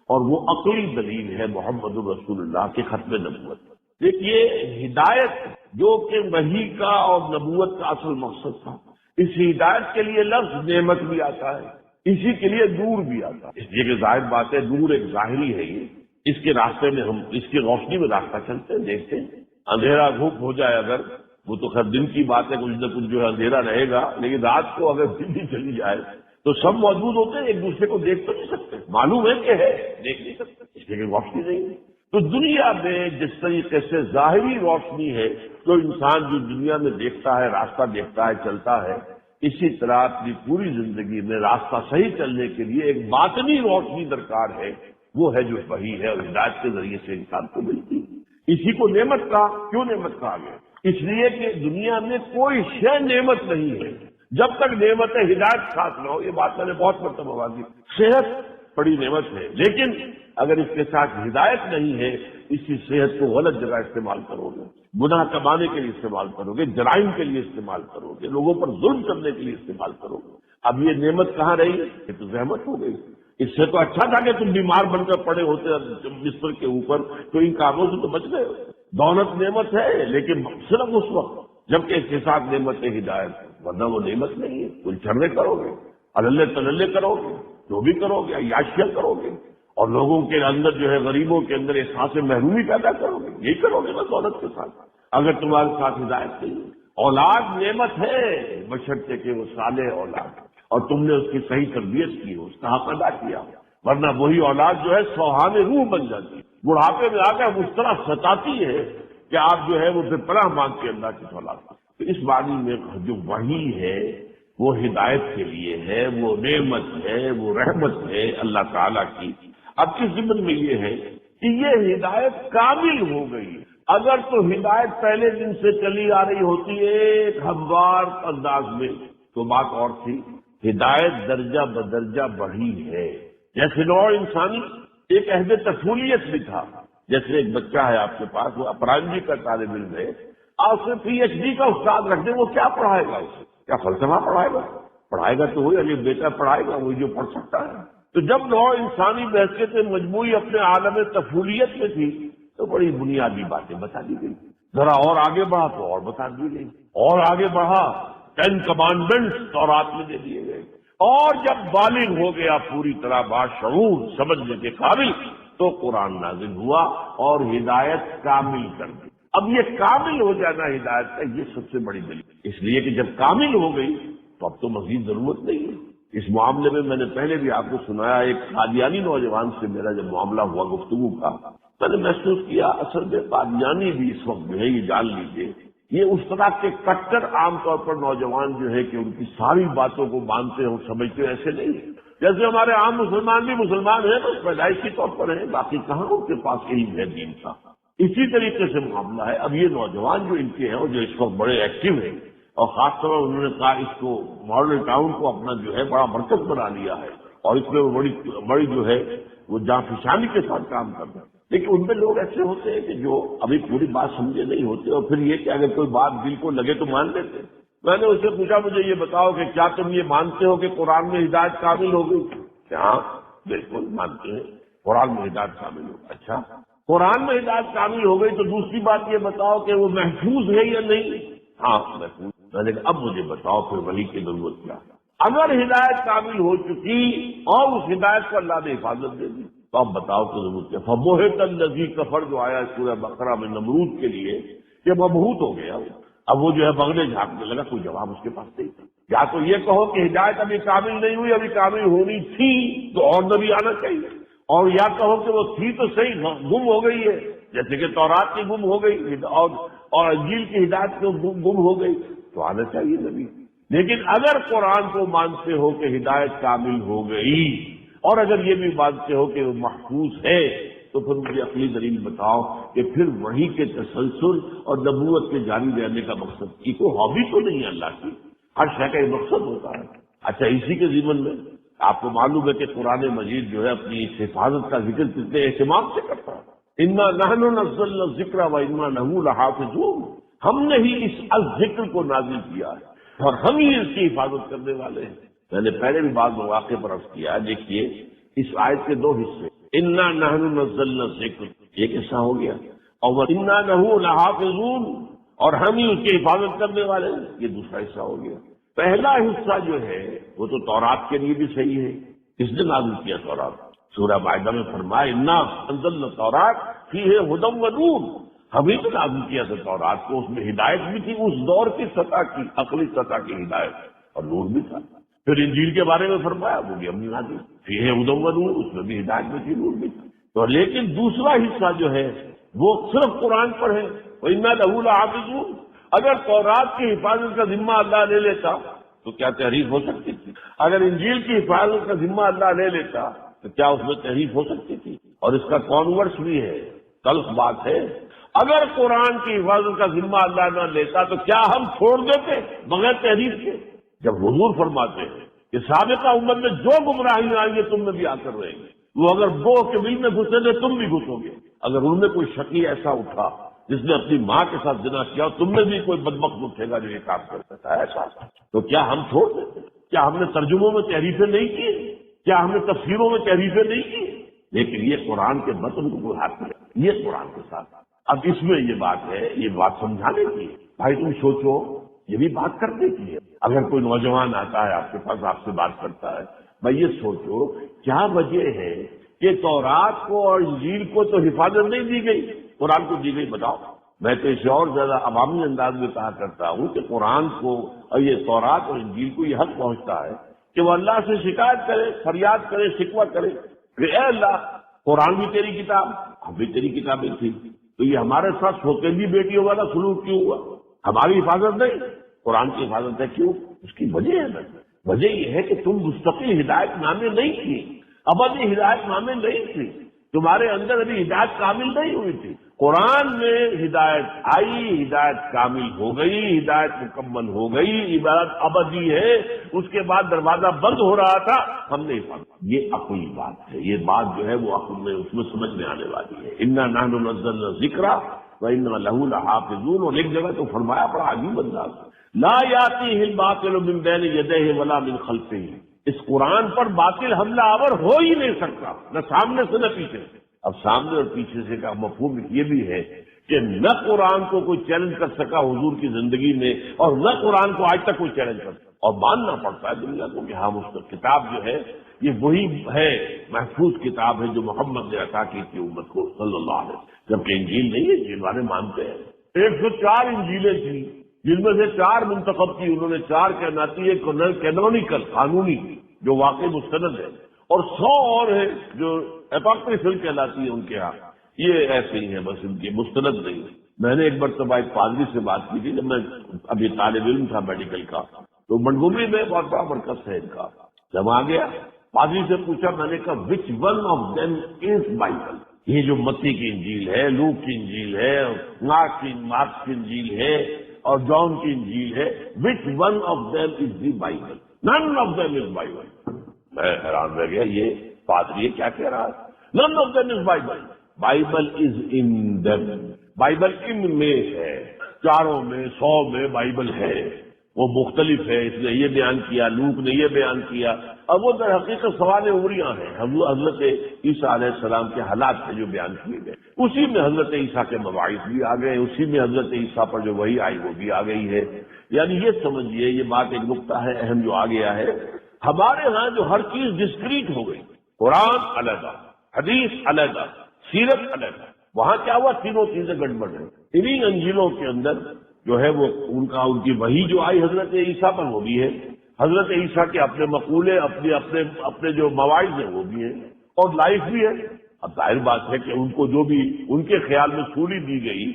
[SPEAKER 2] اور وہ عقلی دلیل ہے محمد رسول اللہ کے ختم نبوت۔ دیکھیے ہدایت جو کہ وحی کا اور نبوت کا اصل مقصد تھا، اس ہدایت کے لیے لفظ نعمت بھی آتا ہے، اسی کے لیے نور بھی آتا ہے، اس لیے کہ ظاہر بات ہے نور ایک ظاہری ہے، یہ اس کے راستے میں ہم اس کی روشنی میں راستہ چلتے ہیں، دیکھتے ہیں۔ اندھیرا دھوپ ہو جائے اگر، وہ تو خیر دن کی بات ہے، کچھ نہ کچھ جو ہے اندھیرا رہے گا، لیکن رات کو اگر بجلی چلی جائے تو سب موجود ہوتے ہیں، ایک دوسرے کو دیکھ تو نہیں سکتے، معلوم ہے کہ ہے دیکھ نہیں سکتے، اس لیے کہ روشنی نہیں ہے۔ تو دنیا میں جس طریقے سے ظاہری روشنی ہے، جو انسان جو دنیا میں دیکھتا ہے، راستہ دیکھتا ہے، چلتا ہے، اسی طرح اپنی پوری زندگی میں راستہ صحیح چلنے کے لیے ایک باطنی روشنی درکار ہے، وہ ہے جو وحی ہے اور ہدایت کے ذریعے سے انسان کو ملتی ہے۔ اسی کو نعمت کہا، کیوں نعمت کہا گیا؟ اس لیے کہ دنیا میں کوئی شے نعمت نہیں ہے جب تک نعمت ہدایت ساتھ نہ ہو۔ یہ بات میں نے بہت مرتبہ واضح، صحت بڑی نعمت ہے، لیکن اگر اس کے ساتھ ہدایت نہیں ہے، اسی صحت کو غلط جگہ استعمال کرو گے، گناہ کمانے کے لیے استعمال کرو گے، جرائم کے لیے استعمال کرو گے، لوگوں پر ظلم کرنے کے لیے استعمال کرو گے، اب یہ نعمت کہاں رہی؟ یہ تو زحمت ہو گئی۔ اس سے تو اچھا تھا کہ تم بیمار بن کر پڑے ہوتے بستر کے اوپر، تو ان کاموں سے تو بچ گئے۔ دولت نعمت ہے لیکن صرف اس وقت جبکہ اس کے ساتھ نعمت ہدایت ہے۔ ورنہ وہ نعمت نہیں ہے. کل چرنے کرو گے، اللہ تللے کرو گے، جو بھی کرو گے، عیاشیاں کرو گے، اور لوگوں کے اندر جو ہے غریبوں کے اندر احساس محرومی پیدا کرو گے، یہی کرو گے نا دولت کے ساتھ. اگر تمہارے ساتھ ہدایت نہیں ہے. اولاد نعمت ہے بشرطے کہ وہ صالح اولاد اور تم نے اس کی صحیح تربیت کی ہو، اس کا حق ادا کیا، ورنہ وہی اولاد جو ہے سوہان روح بن جاتی ہے، بڑھاپے میں آ کر اس طرح ستاتی ہے کہ آپ جو ہے وہ بے پناہ مانگتے اللہ کی اولاد. تو اس بانی میں جو وحی ہے وہ ہدایت کے لیے ہے، وہ نعمت ہے، وہ رحمت ہے اللہ تعالیٰ کی. اب اس ضمن میں یہ ہے کہ یہ ہدایت کامل ہو گئی. اگر تو ہدایت پہلے دن سے چلی آ رہی ہوتی ہے ایک ہموار انداز میں تو بات اور تھی. ہدایت درجہ بدرجہ بڑھی ہے. جیسے نوع انسانی ایک عہد طفولیت بھی تھا. جیسے ایک بچہ ہے آپ کے پاس، وہ اپرائمری کا طالب علم ہے، آپ اسے PhD کا استاد رکھ دیں، وہ کیا پڑھائے گا؟ اسے کیا فلسفہ پڑھائے گا تو وہی علی بیٹا پڑھائے گا، وہی جو پڑھ سکتا ہے. تو جب نوع انسانی بحثیت مجموعی اپنے عالم طفولیت میں تھی تو بڑی بنیادی باتیں بتا دی گئی. ذرا اور آگے بڑھا تو اور بتا دی گئی، اور آگے بڑھا 10 کمانڈمنٹس تورات میں دے دیے گئے. اور جب بالغ ہو گیا پوری طرح باشعور سمجھنے کے قابل تو قرآن نازل ہوا اور ہدایت کامل کر دی. اب یہ کامل ہو جانا ہدایت کا یہ سب سے بڑی دلیل، اس لیے کہ جب کامل ہو گئی تو اب تو مزید ضرورت نہیں ہے. اس معاملے میں نے پہلے بھی آپ کو سنایا، ایک قادیانی نوجوان سے میرا جب معاملہ ہوا گفتگو کا، میں نے محسوس کیا اصل میں قادیانی بھی اس وقت جو ہے یہ جان لیجیے یہ اس طرح کے کٹر عام طور پر نوجوان جو ہے کہ ان کی ساری باتوں کو مانتے ہوں سمجھتے ایسے نہیں ہیں. جیسے ہمارے عام مسلمان بھی مسلمان ہیں بس پیدائشی طور پر ہیں، باقی کہاں ان کے پاس علم ہے دین کا. اسی طریقے سے معاملہ ہے. اب یہ نوجوان جو ان کے ہیں اور جو اس وقت بڑے ایکٹیو ہیں، اور خاص طور پر انہوں نے کہا اس کو ماڈل ٹاؤن کو اپنا جو ہے بڑا مرکز بنا لیا ہے اور اس میں وہ بڑی جو ہے وہ جانفشانی کے ساتھ کام کرتا ہے. لیکن ان میں لوگ ایسے ہوتے ہیں کہ جو ابھی پوری بات سمجھے نہیں ہوتے اور پھر یہ کہ اگر کوئی بات دل کو لگے تو مان لیتے. میں نے اس سے پوچھا مجھے یہ بتاؤ کہ کیا تم یہ مانتے ہو کہ قرآن میں ہدایت کامل ہو گئی؟ ہاں بالکل مانتے ہیں قرآن میں ہدایت کامل ہو. اچھا قرآن میں ہدایت کامل ہو گئی تو دوسری بات یہ بتاؤ کہ وہ محفوظ ہے یا نہیں؟ ہاں محفوظ. میں نے کہا اب مجھے بتاؤ پھر وحی کی ضرورت کیا؟ اگر ہدایت کامل ہو چکی اور اس ہدایت کو اللہ نے حفاظت دے دی تو اب بتاؤ تو ضرورت کیا؟ فبہت الذی کفر جو آیا سورہ بقرہ میں نمرود کے لیے کہ مبہوت ہو گیا. اب وہ جو ہے بغلے جھانکنے لگا، کوئی جواب اس کے پاس نہیں تھا. یا تو یہ کہو کہ ہدایت ابھی کامل نہیں ہوئی، ابھی کامل ہونی تھی تو اور نبی آنا چاہیے، اور یا کہو کہ وہ تھی تو صحیح گم ہو گئی ہے جیسے کہ تورات کی گم ہو گئی اور انجیل کی ہدایت کو گم ہو گئی تو آنا چاہیے نبی. لیکن اگر قرآن کو مانتے ہو کہ ہدایت کامل ہو گئی اور اگر یہ بھی مانتے ہو کہ وہ محفوظ ہے تو پھر مجھے عقلی دلیل بتاؤ کہ پھر وحی کے تسلسل اور نبوت کے جاری رہنے کا مقصد کی کوئی ہابی تو نہیں ہے اللہ کی، ہر شے کا ایک مقصد ہوتا ہے. اچھا اسی کے ضمن میں آپ کو معلوم ہے کہ قرآن مجید جو ہے اپنی اس حفاظت کا ذکر کتنے اہتمام سے کرتا ہے. انا نحن نزلنا الذکر و انا لہ لحافظون، ہم نے ہی اس الذکر کو نازل کیا ہے اور ہم ہی اس کی حفاظت کرنے والے ہیں. میں نے پہلے بھی بعض مواقع پر عرض کیا، دیکھیے اس آیت کے دو حصے، انا نحن نزلنا الذکر ایک حصہ ہو گیا اور انا لہ لحافظون اور ہم ہی اس کی حفاظت کرنے والے ہیں یہ دوسرا حصہ ہو گیا. پہلا حصہ جو ہے وہ تو تورات کے لیے بھی صحیح ہے، اس نے نازل کیا تورات. سورہ مائدہ میں فرمایا انا انزلنا التوراۃ فیہا ھدی و نور، ہم ہی تو نازل کیا تھا تورات کو، اس میں ہدایت بھی تھی اس دور کی سطح کی عقلی سطح کی ہدایت اور نور بھی تھا. پھر انجیل کے بارے میں فرمایا وہ بھی ہم نے نازل فیہا ھدی و نور، اس میں بھی ہدایت بھی تھی نور بھی تھا. تو لیکن دوسرا حصہ جو ہے وہ صرف قرآن پر ہے، وَإِنَّا لَهُ لَحَافِظُونَ. اگر تورات کی حفاظت کا ذمہ اللہ لے لیتا تو کیا تحریف ہو سکتی تھی؟ اگر انجیل کی حفاظت کا ذمہ اللہ لے لیتا تو کیا اس میں تحریف ہو سکتی تھی؟ اور اس کا کانورس بھی ہے، تلخ بات ہے. اگر قرآن کی حفاظت کا ذمہ اللہ نہ لیتا تو کیا ہم چھوڑ دیتے بغیر تحریف کے؟ جب حضور فرماتے ہیں کہ سابقہ امت میں جو گمراہی آئیں گے تم میں بھی آ کر رہیں گے، وہ اگر دو کے مل میں گھسے گے تم بھی گھسو گے. اگر ان میں کوئی شقی ایسا اٹھا جس نے اپنی ماں کے ساتھ زنا کیا تم میں بھی کوئی بدبخت اٹھے گا جو یہ کام کر سکتا ہے ایسا، تو کیا ہم چھوڑ دیتے؟ کیا ہم نے ترجموں میں تحریفیں نہیں کی؟ کیا ہم نے تفسیروں میں تحریفیں نہیں کی؟ لیکن یہ قرآن کے متن کو کوئی ہاتھ نہیں، یہ قرآن کے ساتھ. اب اس میں یہ بات ہے، یہ بات سمجھانے کی. بھائی تم سوچو یہ بھی بات کرنے کی ہے. اگر کوئی نوجوان آتا ہے آپ کے پاس، آپ سے بات کرتا ہے، بھائی یہ سوچو کیا وجہ ہے کہ تورات کو اور انجیل کو تو حفاظت نہیں دی گئی، قرآن کو دی گئی؟ بتاؤ. میں تو اسے اور زیادہ عوامی انداز میں کہا کرتا ہوں کہ قرآن کو اور یہ تورات اور انجیل کو یہ حق پہنچتا ہے کہ وہ اللہ سے شکایت کرے، فریاد کرے، شکوہ کرے کہ اے اللہ، قرآن بھی تیری کتاب، ہم بھی تیری کتابیں تھی، تو یہ ہمارے ساتھ سوتے بھی بیٹیوں والا سلوک کیوں ہوا؟ ہماری حفاظت نہیں، قرآن کی حفاظت ہے. کیوں؟ اس کی وجہ ہے. وجہ یہ ہے کہ تم مستقل ہدایت نامے نہیں تھی، ابدی ہدایت نامے نہیں تھی، تمہارے اندر ابھی ہدایت کامل نہیں ہوئی تھی. قرآن میں ہدایت آئی، ہدایت کامل ہو گئی، ہدایت مکمل ہو گئی، عبادت ابدی ہے. اس کے بعد دروازہ بند ہو رہا تھا، ہم نہیں پڑھا. یہ عقلی بات ہے. یہ بات جو ہے وہ عقل میں اس میں سمجھ میں آنے والی ہے. انا نحن نزلنا الذکر وانا لہ لحافظون. اور ایک جگہ تو فرمایا بڑا عجیب انداز، لا یاتیہ الباطل من بین یدیہ ولا من خلفہ. اس قرآن پر باطل حملہ آور ہو ہی نہیں سکتا، نہ سامنے سے نہ پیچھے سے. اب سامنے اور پیچھے سے کا مفہوم یہ بھی ہے کہ نہ قرآن کو کوئی چیلنج کر سکا حضور کی زندگی میں، اور نہ قرآن کو آج تک کوئی چیلنج کر سکا. اور ماننا پڑتا ہے دنیا کو کہ ہاں اس کتاب جو ہے یہ وہی ہے، محفوظ کتاب ہے جو محمد نے عطا کی تھی امت کو صلی اللہ علیہ وسلم. جبکہ انجیل نہیں ہے، انجیل والے مانتے ہیں 104 انجیلیں تھیں، جن میں سے 4 منتخب کی انہوں نے، 4 کہناتی ہے کینونیکل، قانونی، جو واقعی مستند ہے، اور 100 اور ہیں جو اپوکریفل کہلاتی ہے ان کے ہاں. یہ ایسے ہی ہیں، بس ان کی مستند نہیں. میں نے ایک مرتبہ ایک پادری سے بات کی تھی جب میں ابھی طالب علم تھا میڈیکل کا، تو منگوبری میں بہت بڑا مرکز ہے ان کا. جب آ گیا پادری سے پوچھا، میں نے کہا which one of them is Bible? یہ جو متی کی انجیل ہے، لوک کی انجیل ہے، مارکس کی انجیل ہے اور جان کی انجیل ہے، which one of them is the Bible? نن آف دیم از بائبل. میں حیران رہ گیا، یہ پادری کیا کہہ رہا ہے؟ None of them is Bible. Bible is in them. Bible ان میں ہے، 4 میں 100 میں بائبل ہے. وہ مختلف ہے، اس نے یہ بیان کیا، لوک نے یہ بیان کیا. اب وہ در حقیقت سوال عمریاں ہیں. حضرت عیسیٰ علیہ السلام کے حالات سے جو بیان کیے گئے، اسی میں حضرت عیسیٰ کے مواعظ بھی آ گئے، اسی میں حضرت عیسیٰ پر جو وحی آئی وہ بھی آ گئی ہے. یعنی یہ سمجھیے، یہ بات ایک نقطہ ہے اہم جو آ گیا ہے. ہمارے ہاں جو ہر چیز ڈسکریٹ ہو گئی، قرآن علیحدہ، حدیث علیحدہ، سیرت علیحدہ. وہاں کیا ہوا؟ تینوں چیزیں گڑبڑ ہیں. انہی انجیلوں کے اندر جو ہے وہ ان کی وحی جو آئی حضرت عیسیٰ پر وہ بھی ہے، حضرت عیسیٰ کے اپنے مقولے، اپنے جو مواعظ ہیں وہ بھی ہیں، اور لائف بھی ہے. اب ظاہر بات ہے کہ ان کو جو بھی ان کے خیال میں سولی دی گئی،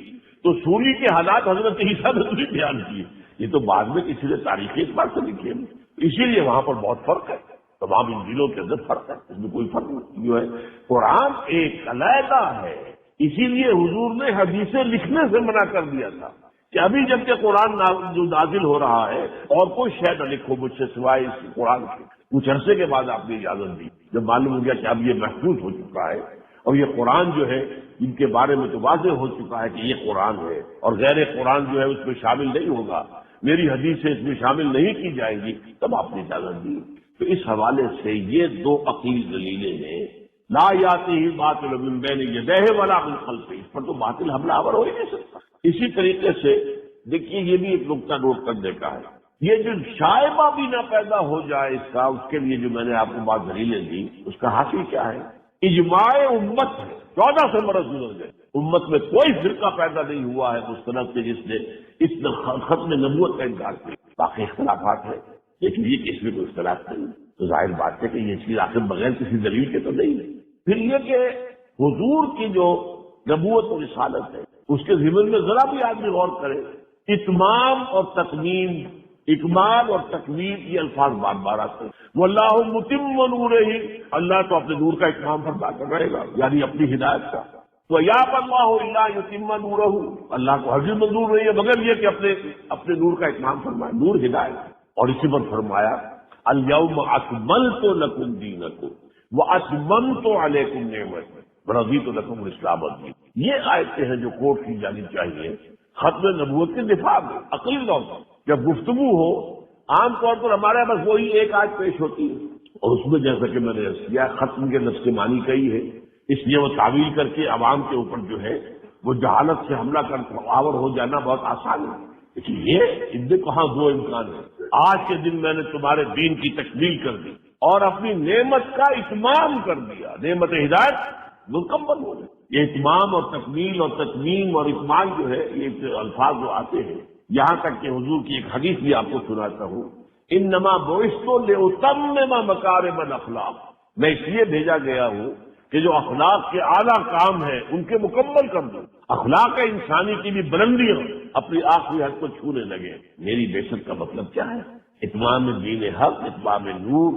[SPEAKER 2] تو سولی کے حالات حضرت عیسیٰ نے بھی بیان کیے. یہ تو بعد میں کسی نے تاریخی اعتبار سے لکھے ہیں. اسی لیے وہاں پر بہت فرق ہے. تمام انجیلوں کے اندر فرق ہے، اس میں کوئی فرق نہیں. جو ہے قرآن ایک علیحدہ ہے. اسی لیے حضور نے حدیثیں لکھنے سے منع کر دیا تھا کہ ابھی جب کہ قرآن جو نازل ہو رہا ہے اور کوئی شے نہ لکھو مجھ سے سوائے اس قرآن کے. کچھ عرصے کے بعد آپ نے اجازت دی، جب معلوم ہو گیا کہ اب یہ محفوظ ہو چکا ہے اور یہ قرآن جو ہے ان کے بارے میں تو واضح ہو چکا ہے کہ یہ قرآن ہے اور غیر قرآن جو ہے اس میں شامل نہیں ہوگا، میری حدیث سے اس میں شامل نہیں کی جائے گی، تب آپ نے اجازت دی. تو اس حوالے سے یہ 2 عقلی دلیلیں ہیں. لا یاتیہ باطل من بین یدیہ ولا من خلفہ، اس پر تو باطل حملہ آور ہو ہی نہیں سکتا. اسی طریقے سے دیکھیے، یہ بھی ایک نقطہ نوٹ کرنے کا ہے. یہ جو شائبہ بھی نہ پیدا ہو جائے اس کا، اس کے لیے جو میں نے آپ کو بات دلیلیں دی، اس کا حاصل کیا ہے؟ اجماع امت ہے. 1400 برس گزر گئے، امت میں کوئی فرقہ پیدا نہیں ہوا ہے مستند سے جس نے اس ختم نبوت کا انکار کیا. باقی اختلافات ہیں لیکن یہ کہ اس میں کوئی اختلاف نہیں. تو ظاہر بات ہے کہ یہ چیز آخر بغیر کسی دلیل کے تو نہیں. پھر یہ کہ حضور کی جو نبوت و رسالت ہے اس کے ضمن میں ذرا بھی آدمی غور کرے، اتمام اور تکمیل، اکمال اور تکمیل، یہ الفاظ بار بار آتے ہیں. واللہ متم نورہ، اللہ تو اپنے نور کا اتمام فرما کر رہے گا، یعنی اپنی ہدایت کا. تو یا اللہ الا یتم نورہ، اللہ کو ہرگز منظور نہیں ہے مگر یہ کہ اپنے نور کا اتمام فرمائے، نور ہدایت. اور اسی پر فرمایا الیوم اکملت لکم دینکم واتممت علیکم نعمتی ورضیت لکم الاسلام دین. یہ آیتیں ہیں جو کوٹ کی جانی چاہیے ختم نبوت کے دفاع میں. عقلی طور پر جب گفتگو ہو، عام طور پر ہمارے پاس وہی ایک آیت پیش ہوتی ہے اور اس میں جیسا کہ میں نے عرض کیا ختم کے لفظ کے معنی کہی ہے، اس لیے وہ تعویل کر کے عوام کے اوپر جو ہے وہ جہالت سے حملہ کر آور ہو جانا بہت آسان ہے. یہ ان میں کہاں دو امکان ہے؟ آج کے دن میں نے تمہارے دین کی تکمیل کر دی اور اپنی نعمت کا اتمام کر دیا، نعمت ہدایت مکمل ہو گئی۔ یہ اتمام اور تکمیل اور تتمیم اور اکمال جو ہے، یہ الفاظ جو آتے ہیں، یہاں تک کہ حضور کی ایک حدیث بھی آپ کو سناتا ہوں، انما بعثت لاتمم مکارم الاخلاق، میں اس لیے بھیجا گیا ہوں کہ جو اخلاق کے اعلیٰ کام ہیں ان کے مکمل کر دوں، اخلاق انسانی کی بھی بلندیاں اپنی آخری حد کو چھونے لگے۔ میری بعثت کا مطلب کیا ہے؟ اتمام دین حق، اتمام نور،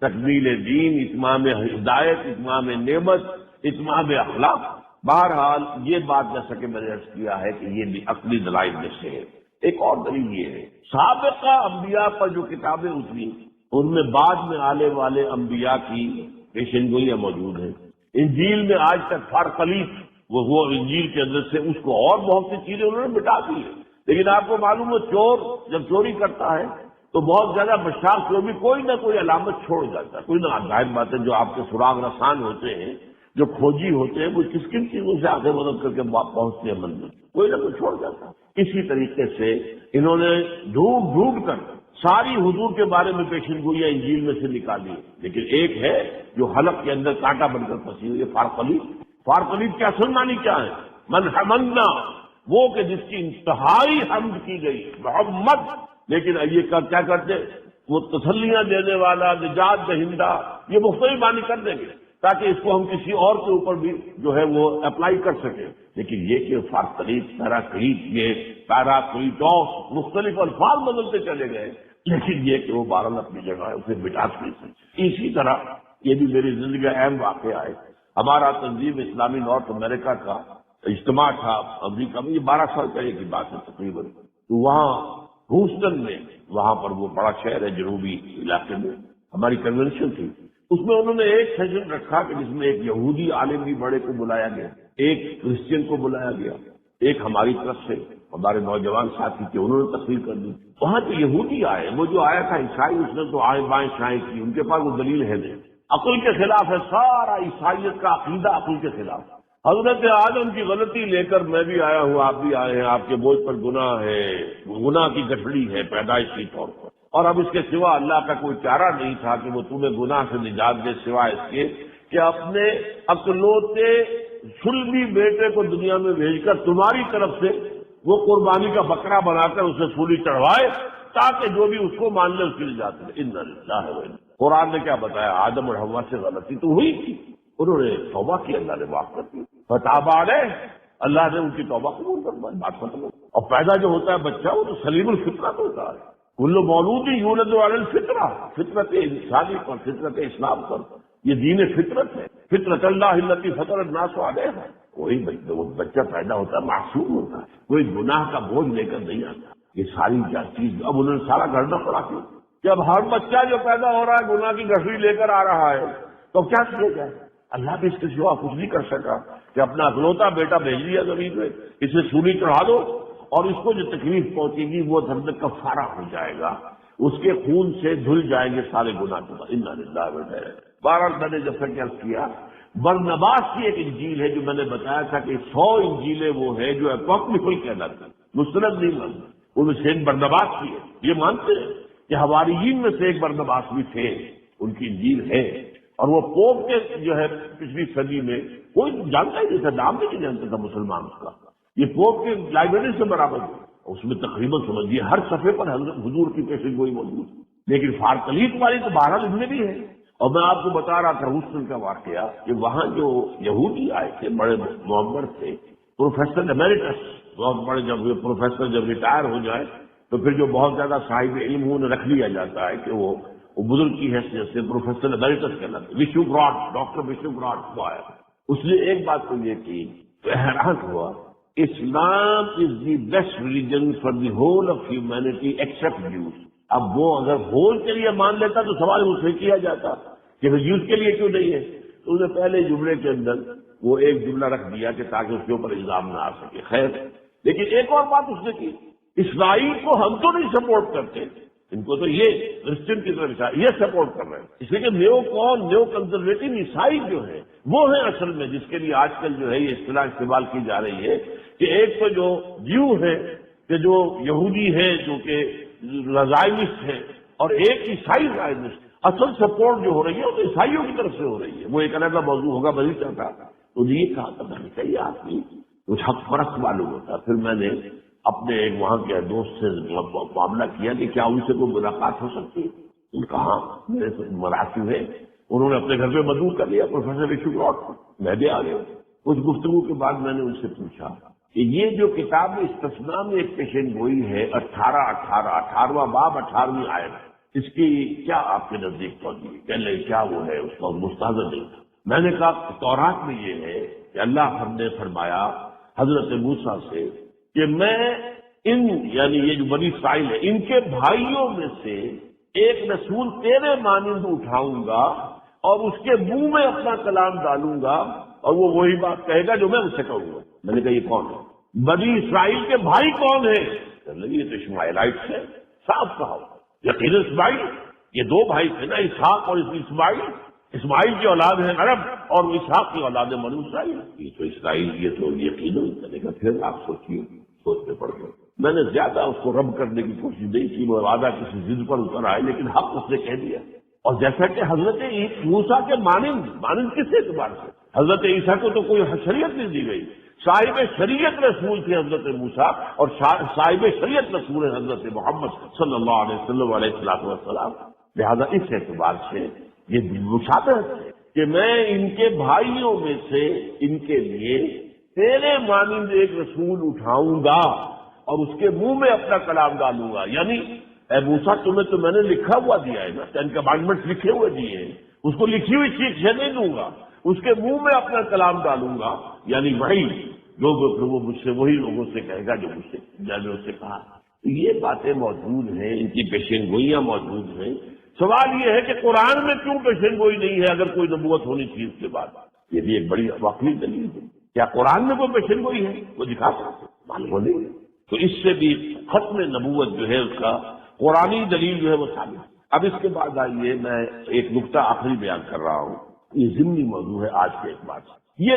[SPEAKER 2] تکمیل دین، اتمام ہدایت، اتمام نعمت، اتمام اخلاق۔ بہرحال یہ بات جیسا کہ میں نے عرض کیا ہے کہ یہ بھی عقلی دلائل میں سے ہے۔ ایک اور دلیل یہ ہے، سابقہ انبیاء پر جو کتابیں اتری ان میں بعد میں آنے والے انبیاء کی پیشن گوئیاں موجود ہیں۔ انجیل میں آج تک فارقلیف وہ انجیل کے اندر سے اس کو اور بہت سی چیزیں انہوں نے مٹا دی ہے، لیکن آپ کو معلوم ہے چور جب چوری کرتا ہے تو بہت زیادہ بشاک چور بھی کوئی نہ کوئی علامت چھوڑ جاتا ہے، کوئی نہ ظاہر بات ہے جو آپ کے سراغ رسان ہوتے ہیں، جو کھوجی ہوتے ہیں، وہ کس کن چیزوں سے آگے مدد کر کے پہنچتے ہیں منزل، کوئی نہ کوئی چھوڑ جاتا ہے۔ اسی طریقے سے انہوں نے ڈھونڈ ڈھونڈ کر ساری حضور کے بارے میں پیشن گوئیاں انجیل میں سے نکالی، لیکن ایک ہے جو حلق کے اندر کانٹا بن کر پھنسی ہوئی ہے، فارقلیف۔ فارقلیف کیا سنمانی کیا ہے؟ من حمدنا، وہ کہ جس کی انتہائی حمد کی گئی، محمد، لیکن یہ کیا کرتے؟ وہ تسلیاں دینے والا، نجات دہندہ، یہ مختلف معنی کر دیں گے تاکہ اس کو ہم کسی اور کے اوپر بھی جو ہے وہ اپلائی کر سکیں، لیکن یہ کہ فارقلیف، پیراکلیف، یہ پیراکلیٹوس، مختلف الفاظ بدلتے چلے گئے، لیکن یہ کہ وہ بہرحال اپنی جگہ ہے، اسے مٹا نہیں سکتے۔ اسی طرح یہ بھی میری زندگی کا اہم واقعہ ہے۔ ہمارا تنظیم اسلامی نارتھ امریکہ کا اجتماع تھا امریکہ میں، یہ 12 سال پہلے کی بات ہے تقریباً، تو وہاں ہیوسٹن میں، وہاں پر وہ بڑا شہر ہے جنوبی علاقے میں، ہماری کنونشن تھی۔ اس میں انہوں نے ایک سیشن رکھا کہ جس میں ایک یہودی عالم بھی بڑے کو بلایا گیا، ایک کرسچین کو بلایا گیا، ایک ہماری طرف سے ہمارے نوجوان ساتھی تھے، انہوں نے تقریر کر دی۔ وہاں جو یہودی آئے، وہ جو آیا تھا عیسائی، اس نے تو آئیں بائیں شائیں کی، ان کے پاس وہ دلیل ہے نہیں، عقل کے خلاف ہے، سارا عیسائیت کا عقیدہ عقل کے خلاف۔ حضرت آدم کی غلطی لے کر میں بھی آیا ہوں، آپ بھی آئے ہیں، آپ کے بوجھ پر گناہ ہے، گناہ کی گٹھڑی ہے پیدائشی طور پر، اور اب اس کے سوا اللہ کا کوئی چارہ نہیں تھا کہ وہ تمہیں گناہ سے نجات دے، سوائے اس کے کہ اپنے اکلوتے سلبی بیٹے کو دنیا میں بھیج کر تمہاری طرف سے وہ قربانی کا بکرا بنا کر اسے سولی چڑھوائے تاکہ جو بھی اس کو مان لے اس کی نجات ملے۔ انا للہ و انا۔ قرآن نے کیا بتایا؟ آدم اور حوا سے غلطی تو ہوئی تھی، انہوں نے توبہ کی، اللہ نے معاف کر دی، فتاب علیہ، اللہ نے ان کی توبہ قبول کر دی، بات ختم ہو۔ اور پیدا جو ہوتا ہے بچہ وہ تو سلیم الفطرت ہوتا ہے، کل مولود یولد علی الفطرہ، فطرت انسانی پر، فطرت اسلام پر، یہ دین فطرت ہے، فطرت اللہ التی فطر الناس علیہا۔ کوئی بچہ پیدا ہوتا ہے معصوم ہوتا ہے، کوئی گناہ کا بوجھ لے کر نہیں آتا۔ یہ ساری کیا چیز اب انہوں نے سارا گھڑنا پڑا کیوں؟ جب ہر بچہ جو پیدا ہو رہا ہے گناہ کی گٹھڑی لے کر آ رہا ہے تو کیا کیا جائے؟ اللہ بھی اس کے سوا کچھ نہیں کر سکا کہ اپنا اکلوتا بیٹا بھیج دیا زمین میں، اسے سولی چڑھا دو اور اس کو جو تکلیف پہنچے گی وہ درد کفارہ ہو جائے گا، اس کے خون سے دھل جائیں گے سارے گناہ۔ انا للہ و انا الیہ۔ بہرحال میں نے جیسا کہ عرض کیا، برنباس کی ایک انجیل ہے جو میں نے بتایا تھا کہ 100 انجیلیں وہ ہیں جو اپوکریفل کہلاتی ہیں، مستند نہیں مانتے، ان میں سے ایک برنباس کی ہے، یہ مانتے ہیں کہ حواریین میں سے ایک برنباس بھی تھے، ان کی انجیل ہے، اور وہ پوپ کے جو ہے پچھلی صدی میں کوئی جانتا ہی نہیں تھا، نام بھی نہیں جانتا تھا مسلمان اس کا، یہ پوپ کی لائبریری سے برابر ہے، اس میں تقریباً سمجھیے ہر صفحے پر حضرت حضور کی پیشن گوئی موجود ہے، لیکن فارقلیف والی تو بہرحال ان میں بھی ہے۔ اور میں آپ کو بتا رہا تھا ہیوسٹن کا واقعہ کہ وہاں جو یہودی آئے تھے بڑے معمر تھے، پروفیسر ایمیریٹس، بہت بڑے، جب پروفیسر جب ریٹائر ہو جائے تو پھر جو بہت زیادہ صاحب علم ہو انہیں رکھ لیا جاتا ہے کہ وہ بزرگ کی حیثیت سے پروفیسر ایمیریٹس کہلاتے، وشو براڈ، ڈاکٹر وشو براڈ کو آیا، اس نے ایک بات تو یہ کی تو حیران ہوا، Islam is the best religion for the whole of humanity except Jews. اب وہ اگر ہول کے لیے مان لیتا تو سوال اس سے کیا جاتا کہ جیوز کے لیے کیوں نہیں ہے، تو اس نے پہلے جملے کے اندر وہ ایک جملہ رکھ دیا کہ تاکہ اس کے اوپر الزام نہ آ سکے۔ خیر، لیکن ایک اور بات اس نے کی، اسرائیل کو ہم تو نہیں سپورٹ کرتے، ان کو تو یہ کرسچن کی طرف یہ سپورٹ کر رہے ہیں، اس لیے کہ نیو کنزرویٹو عیسائی جو ہے وہ ہیں اصل میں، جس کے لیے آج کل جو ہے یہ اصطلاح استعمال کی جا رہی ہے کہ ایک تو جو جیو ہے کہ جو یہودی ہے جو کہ زائنسٹ ہے اور ایک عیسائی زائنسٹ، اصل سپورٹ جو ہو رہی ہے وہ عیسائیوں کی طرف سے ہو رہی ہے. وہ ایک علیحدہ موضوع ہوگا، میں نہیں چاہتا. تو یہ کہا تھا میں نے کہا یہ آپ کی کچھ حق فرق معلوم ہوتا. پھر میں نے اپنے ایک وہاں کے دوست سے معاملہ کیا کہ کیا ان سے کوئی ملاقات ہو سکتی ہے. ان کا ہاں میرے سے مراسم ہے. انہوں نے اپنے گھر پہ مدعو کر لیا پروفیسر ایشو لاٹ، میں بھی آ گیا. کچھ گفتگو کے بعد میں نے ان سے پوچھا کہ یہ جو کتاب استثناء میں ایک پیشن گوئی ہے 18واں باب 18ویں آیت، اس کی کیا آپ کے نزدیک پہنچی؟ کہنے لگے کیا وہ ہے؟ اس کا مستحضر نہیں تھا. میں نے کہا تورات میں یہ ہے کہ اللہ نے فرمایا حضرت موسیٰ سے کہ میں یعنی یہ جو بنی اسرائیل ہے ان کے بھائیوں میں سے ایک رسول تیرے مانند اٹھاؤں گا اور اس کے منہ میں اپنا کلام ڈالوں گا اور وہ وہی بات کہے گا جو میں اس سے کہوں گا. میں نے کہا یہ کون ہے؟ بنی اسرائیل کے بھائی کون ہیں؟ یہ تو اسماعیلائٹس ہے. صاف کہا یقین اسماعیل، یہ دو بھائی تھے نا، اسحاق اور اسماعیل. اسماعیل کی اولاد ہے عرب اور اسحاق کی اولاد ہے بنی اسرائیل. یہ تو اسرائیل، یہ تو یقین. میں نے کہا پھر آپ سوچیے، سوچنے پڑ گئے. میں نے زیادہ اس کو رب کرنے کی کوشش نہیں کی، وہ وعدہ کسی ضد پر اتر آئے، لیکن حق اس نے کہہ دیا. اور جیسا کہ حضرت موسیٰ کے مانند کس اعتبار سے؟ حضرت عیسیٰ کو تو کوئی شریعت نہیں دی گئی. صاحب شریعت رسول تھے حضرت موسیٰ اور صاحب شریعت رسول ہے حضرت محمد صلی اللہ علیہ وسلم علیہ السلام. لہذا اس اعتبار سے یہ مشابہت ہے کہ میں ان کے بھائیوں میں سے ان کے لیے تیرے مانند ایک رسول اٹھاؤں گا اور اس کے منہ میں اپنا کلام ڈالوں گا. یعنی اے موسیٰ تمہیں تو میں نے لکھا ہوا دیا ہے نا، 10 کمانڈمنٹس لکھے ہوئے دیے ہیں، اس کو لکھی ہوئی چیز سے نہیں دوں گا، اس کے منہ میں اپنا کلام ڈالوں گا. یعنی وہی وہ مجھ سے وہی لوگوں سے کہے گا جو مجھ سے میں نے اس سے کہا. یہ باتیں موجود ہیں، ان کی پیشین گوئیاں موجود ہیں. سوال یہ ہے کہ قرآن میں کیوں پیشین گوئی نہیں ہے اگر کوئی نبوت ہونی چاہیے اس کے بعد؟ یہ بھی ایک بڑی واقعی دلیل ہے. کیا قرآن میں کوئی پیشین گوئی ہے؟ وہ دکھا سکتے معلوم نہیں ہے. تو اس سے بھی ختم نبوت جو ہے اس کا قرآنی دلیل جو ہے وہ ثابت ہے. اب اس کے بعد آئیے میں ایک نقطہ آخری بیان کر رہا ہوں. یہ ضمنی موضوع ہے آج کے اعتبار سے. یہ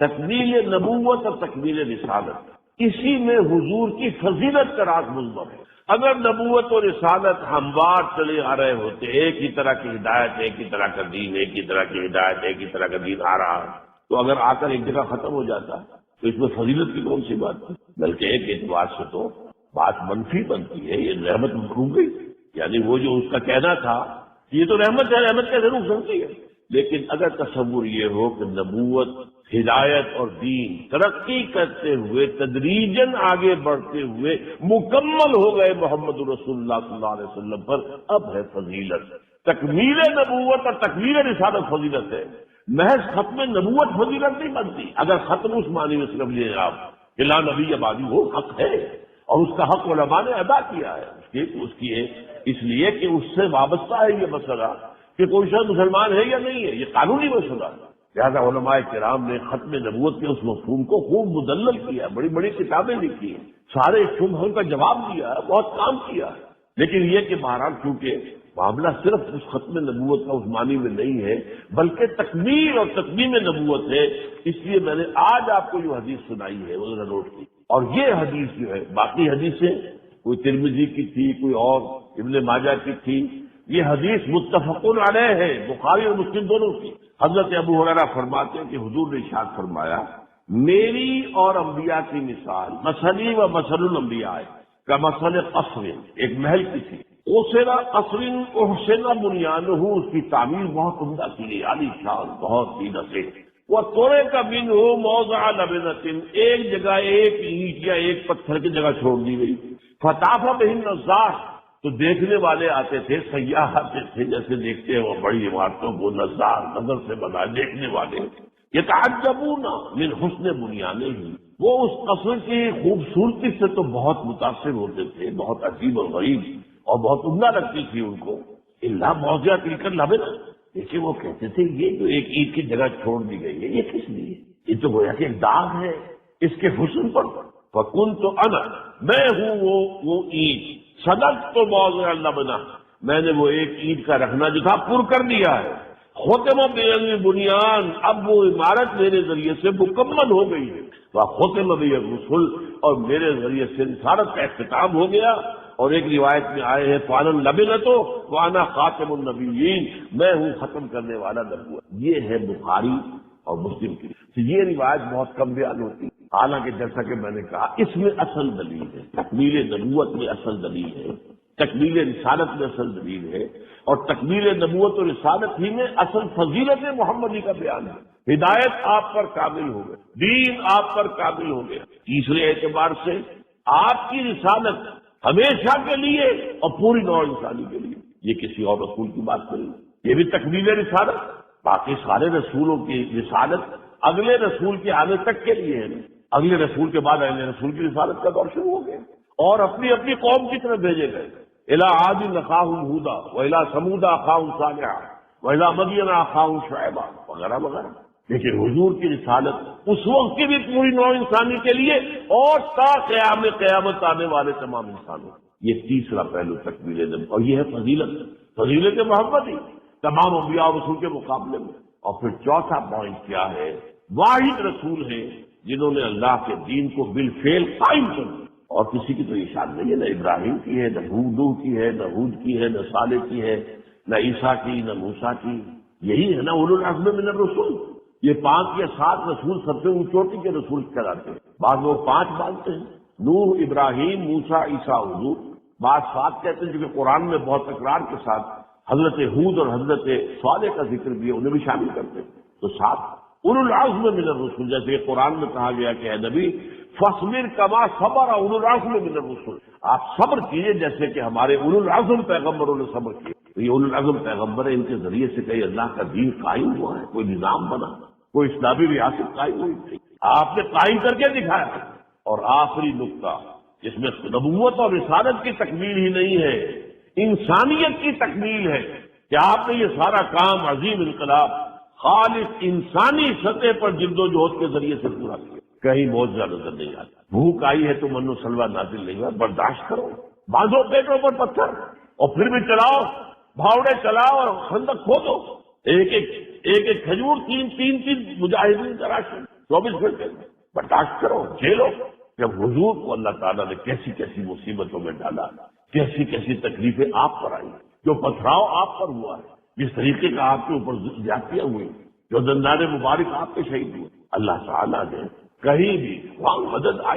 [SPEAKER 2] تکمیل نبوت اور تکمیل رسالت، اسی میں حضور کی فضیلت کا راز مضمر ہے. اگر نبوت اور رسالت ہموار چلے آ رہے ہوتے، ایک ہی طرح کی ہدایت، ایک ہی طرح کا دین، ایک ہی طرح کی ہدایت، ایک ہی طرح کا دین آ رہا ہے، تو اگر آ کر ایک جگہ ختم ہو جاتا تو اس میں فضیلت کی کون سی بات ہے؟ بلکہ ایک اعتبار سے تو بات منفی بنتی ہے. یہ رحمت رک گئی. یعنی وہ جو اس کا کہنا تھا یہ تو رحمت ہے، رحمت کیسے رک سکتی ہے؟ لیکن اگر تصور یہ ہو کہ نبوت، ہدایت اور دین ترقی کرتے ہوئے تدریجاً آگے بڑھتے ہوئے مکمل ہو گئے محمد رسول اللہ صلی اللہ علیہ وسلم پر، اب ہے فضیلت. تکمیل نبوت اور تکمیل رسالت فضیلت ہے. محض ختم نبوت فضیلت نہیں بنتی. اگر ختم اس معنی میں صرف لیں آپ کہ لا نبی آبادی وہ حق ہے اور اس کا حق علماء نے ادا کیا ہے اس کی ہے، اس لیے کہ اس سے وابستہ ہے یہ مسئلہ کہ کوئی شخص مسلمان ہے یا نہیں ہے، یہ قانونی مسئلہ ہے. لہٰذا علماء کرام نے ختم نبوت کے اس مفہوم کو خوب مدلل کیا، بڑی بڑی کتابیں لکھی ہیں، سارے شبہوں کا جواب دیا ہے، بہت کام کیا ہے. لیکن یہ کہ بہرحال چونکہ معاملہ صرف اس ختم نبوت کا اس معنی میں نہیں ہے بلکہ تکمیل اور تتمیم نبوت ہے، اس لیے میں نے آج آپ کو جو حدیث سنائی ہے وہ ذرا نوٹ کی. اور یہ حدیث جو ہے، باقی حدیثیں کوئی ترمذی کی تھی، کوئی اور ابن ماجہ کی تھی، یہ حدیث متفق علیہ ہے، بخاری اور مسلم دونوں کی. حضرت ابو ہریرہ فرماتے ہیں کہ حضور نے ارشاد فرمایا میری اور انبیاء کی مثال مثلی و مثل الانبیاء کا مثل قصر، ایک محل کی تھی. اوسیرا قصر احسن بنیانہ، اس کی تعمیر بہت عمدہ کی گئی، عالی شان، بہت ہی نصیح. وہ توڑے کا بن ہو موضع لبنۃ، ایک جگہ ایک اینٹ یا ایک پتھر کی جگہ چھوڑ دی گئی. فطاف بہ النظار، تو دیکھنے والے آتے تھے، سیاح آتے تھے، جیسے دیکھتے ہیں وہ بڑی عمارتوں کو، نظار نظر سے بنا دیکھنے والے. یتعجبون من حسن بنیانہ، وہ اس قصر کی خوبصورتی سے تو بہت متاثر ہوتے تھے، بہت عجیب اور غریب اور بہت عمدہ لگتی تھی ان کو. اللہ موضع تلک لبنہ، لیکن وہ کہتے تھے یہ جو ایک اینٹ کی جگہ چھوڑ دی گئی ہے یہ کس لیے؟ یہ تو گویا کہ ایک داغ ہے اس کے حسن پر. فکنت انا، میں ہوں وہ اینٹ، صدقت موضع لبنہ، میں نے وہ ایک اینٹ کا رکھنا جو تھا پر کر دیا ہے. ختم بی بنیان، اب وہ عمارت میرے ذریعے سے مکمل ہو گئی ہے، ختم بی الرسل، اور میرے ذریعے سے رسالت کا اختتام ہو گیا۔ اور ایک روایت میں آئے ہیں فانا لبنتو وانا خاتم النبیین، میں ہوں ختم کرنے والا نبوت۔ یہ ہے بخاری اور مسلم کی، یہ روایت بہت کم بیان ہوتی ہے، حالانکہ جیسا کہ میں نے کہا اس میں اصل دلیل ہے، تکمیل نبوت میں اصل دلیل ہے، تکمیل رسالت میں اصل دلیل ہے، اور تکمیل نبوت اور رسالت ہی میں اصل فضیلت محمدی کا بیان ہے۔ ہدایت آپ پر کامل ہو گئی، دین آپ پر کامل ہو گیا۔ تیسرے اعتبار سے آپ کی رسالت ہمیشہ کے لیے اور پوری نوع انسانی کے لیے، یہ کسی اور رسول کی بات نہیں، یہ بھی تکمیل رسالت۔ باقی سارے رسولوں کی رسالت اگلے رسول کے آنے تک کے لیے ہے، اگلے رسول کے بعد اگلے رسول کی رسالت کا دور شروع ہو گیا، اور اپنی اپنی قوم کی طرف بھیجے گئے۔ الی عاد اخاہم ہودا والی ثمود اخاہم صالحا والی مدین اخاہم شعیبا وغیرہ وغیرہ۔ لیکن حضور کی رسالت اس وقت کی بھی پوری نوع انسانی کے لیے اور تا قیامت آنے والے تمام انسانوں۔ یہ تیسرا پہلو تکمیل نبوت، اور یہ ہے فضیلت محمدی تمام انبیاء اور رسول کے مقابلے میں۔ اور پھر چوتھا پوائنٹ کیا ہے؟ واحد رسول ہیں جنہوں نے اللہ کے دین کو بالفعل قائم کر دیا، اور کسی کی تو یہ شان نہیں ہے، نہ ابراہیم کی ہے، نہ نوح کی ہے، نہ ہود کی ہے، نہ صالح کی ہے، نہ عیسیٰ کی، نہ موسیٰ کی۔ یہی ہے نا اولو العزم من الرسل۔ یہ 5 یا 7 رسول سب سے اونچوٹی کے رسول کہلاتے ہیں، بعض لوگ 5 مانتے ہیں، نوح، ابراہیم، موسیٰ، عیسیٰ، حضور۔ بعض 7 کہتے ہیں، کیونکہ قرآن میں بہت تکرار کے ساتھ حضرت ہود اور حضرت صالح کا ذکر بھی ہے، انہیں بھی شامل کرتے ہیں، تو 7 اولو العزم من الرسل۔ جیسے قرآن میں کہا گیا کہ اے نبی فاصبر کما صبر اولو العزم من الرسل، آپ صبر کیجئے جیسے کہ ہمارے اولو العزم پیغمبروں نے صبر کیا۔ تو یہ اولو العزم پیغمبر ہے، ان کے ذریعے سے کئی اللہ کا دین قائم ہوا ہے، کوئی نظام بنا، کوئی اسلامی ریاست قائم ہوئی تھی، آپ نے قائم کر کے دکھایا۔ اور آخری نقطہ جس میں نبوت اور رسالت کی تکمیل ہی نہیں ہے، انسانیت کی تکمیل ہے کہ آپ نے یہ سارا کام عظیم انقلاب خالص انسانی سطح پر جد و جہد کے ذریعے سے پورا کیا۔ کہیں معجزہ نظر نہیں آتا۔ بھوک آئی ہے تو من و سلوہ نازل نہیں ہوا، برداشت کرو، باندھو پیٹوں پر پتھر اور پھر بھی چلاؤ، بھاوڑے چلاؤ اور خندق کھودو، ایک کھجور 3 مجاہدین تراشیں 24 گھنٹے میں، برداشت کرو، جھیلو۔ جب حضور کو اللہ تعالیٰ نے کیسی کیسی مصیبتوں میں ڈالا، کیسی کیسی تکلیفیں آپ پر آئی، جو پتھراؤ آپ پر ہوا ہے، جس طریقے کا آپ کے اوپر زیادتیاں ہوئی، جو دندان مبارک آپ کے شہید ہوئے، اللہ تعالیٰ نے کہیں بھی وہاں مدد آئی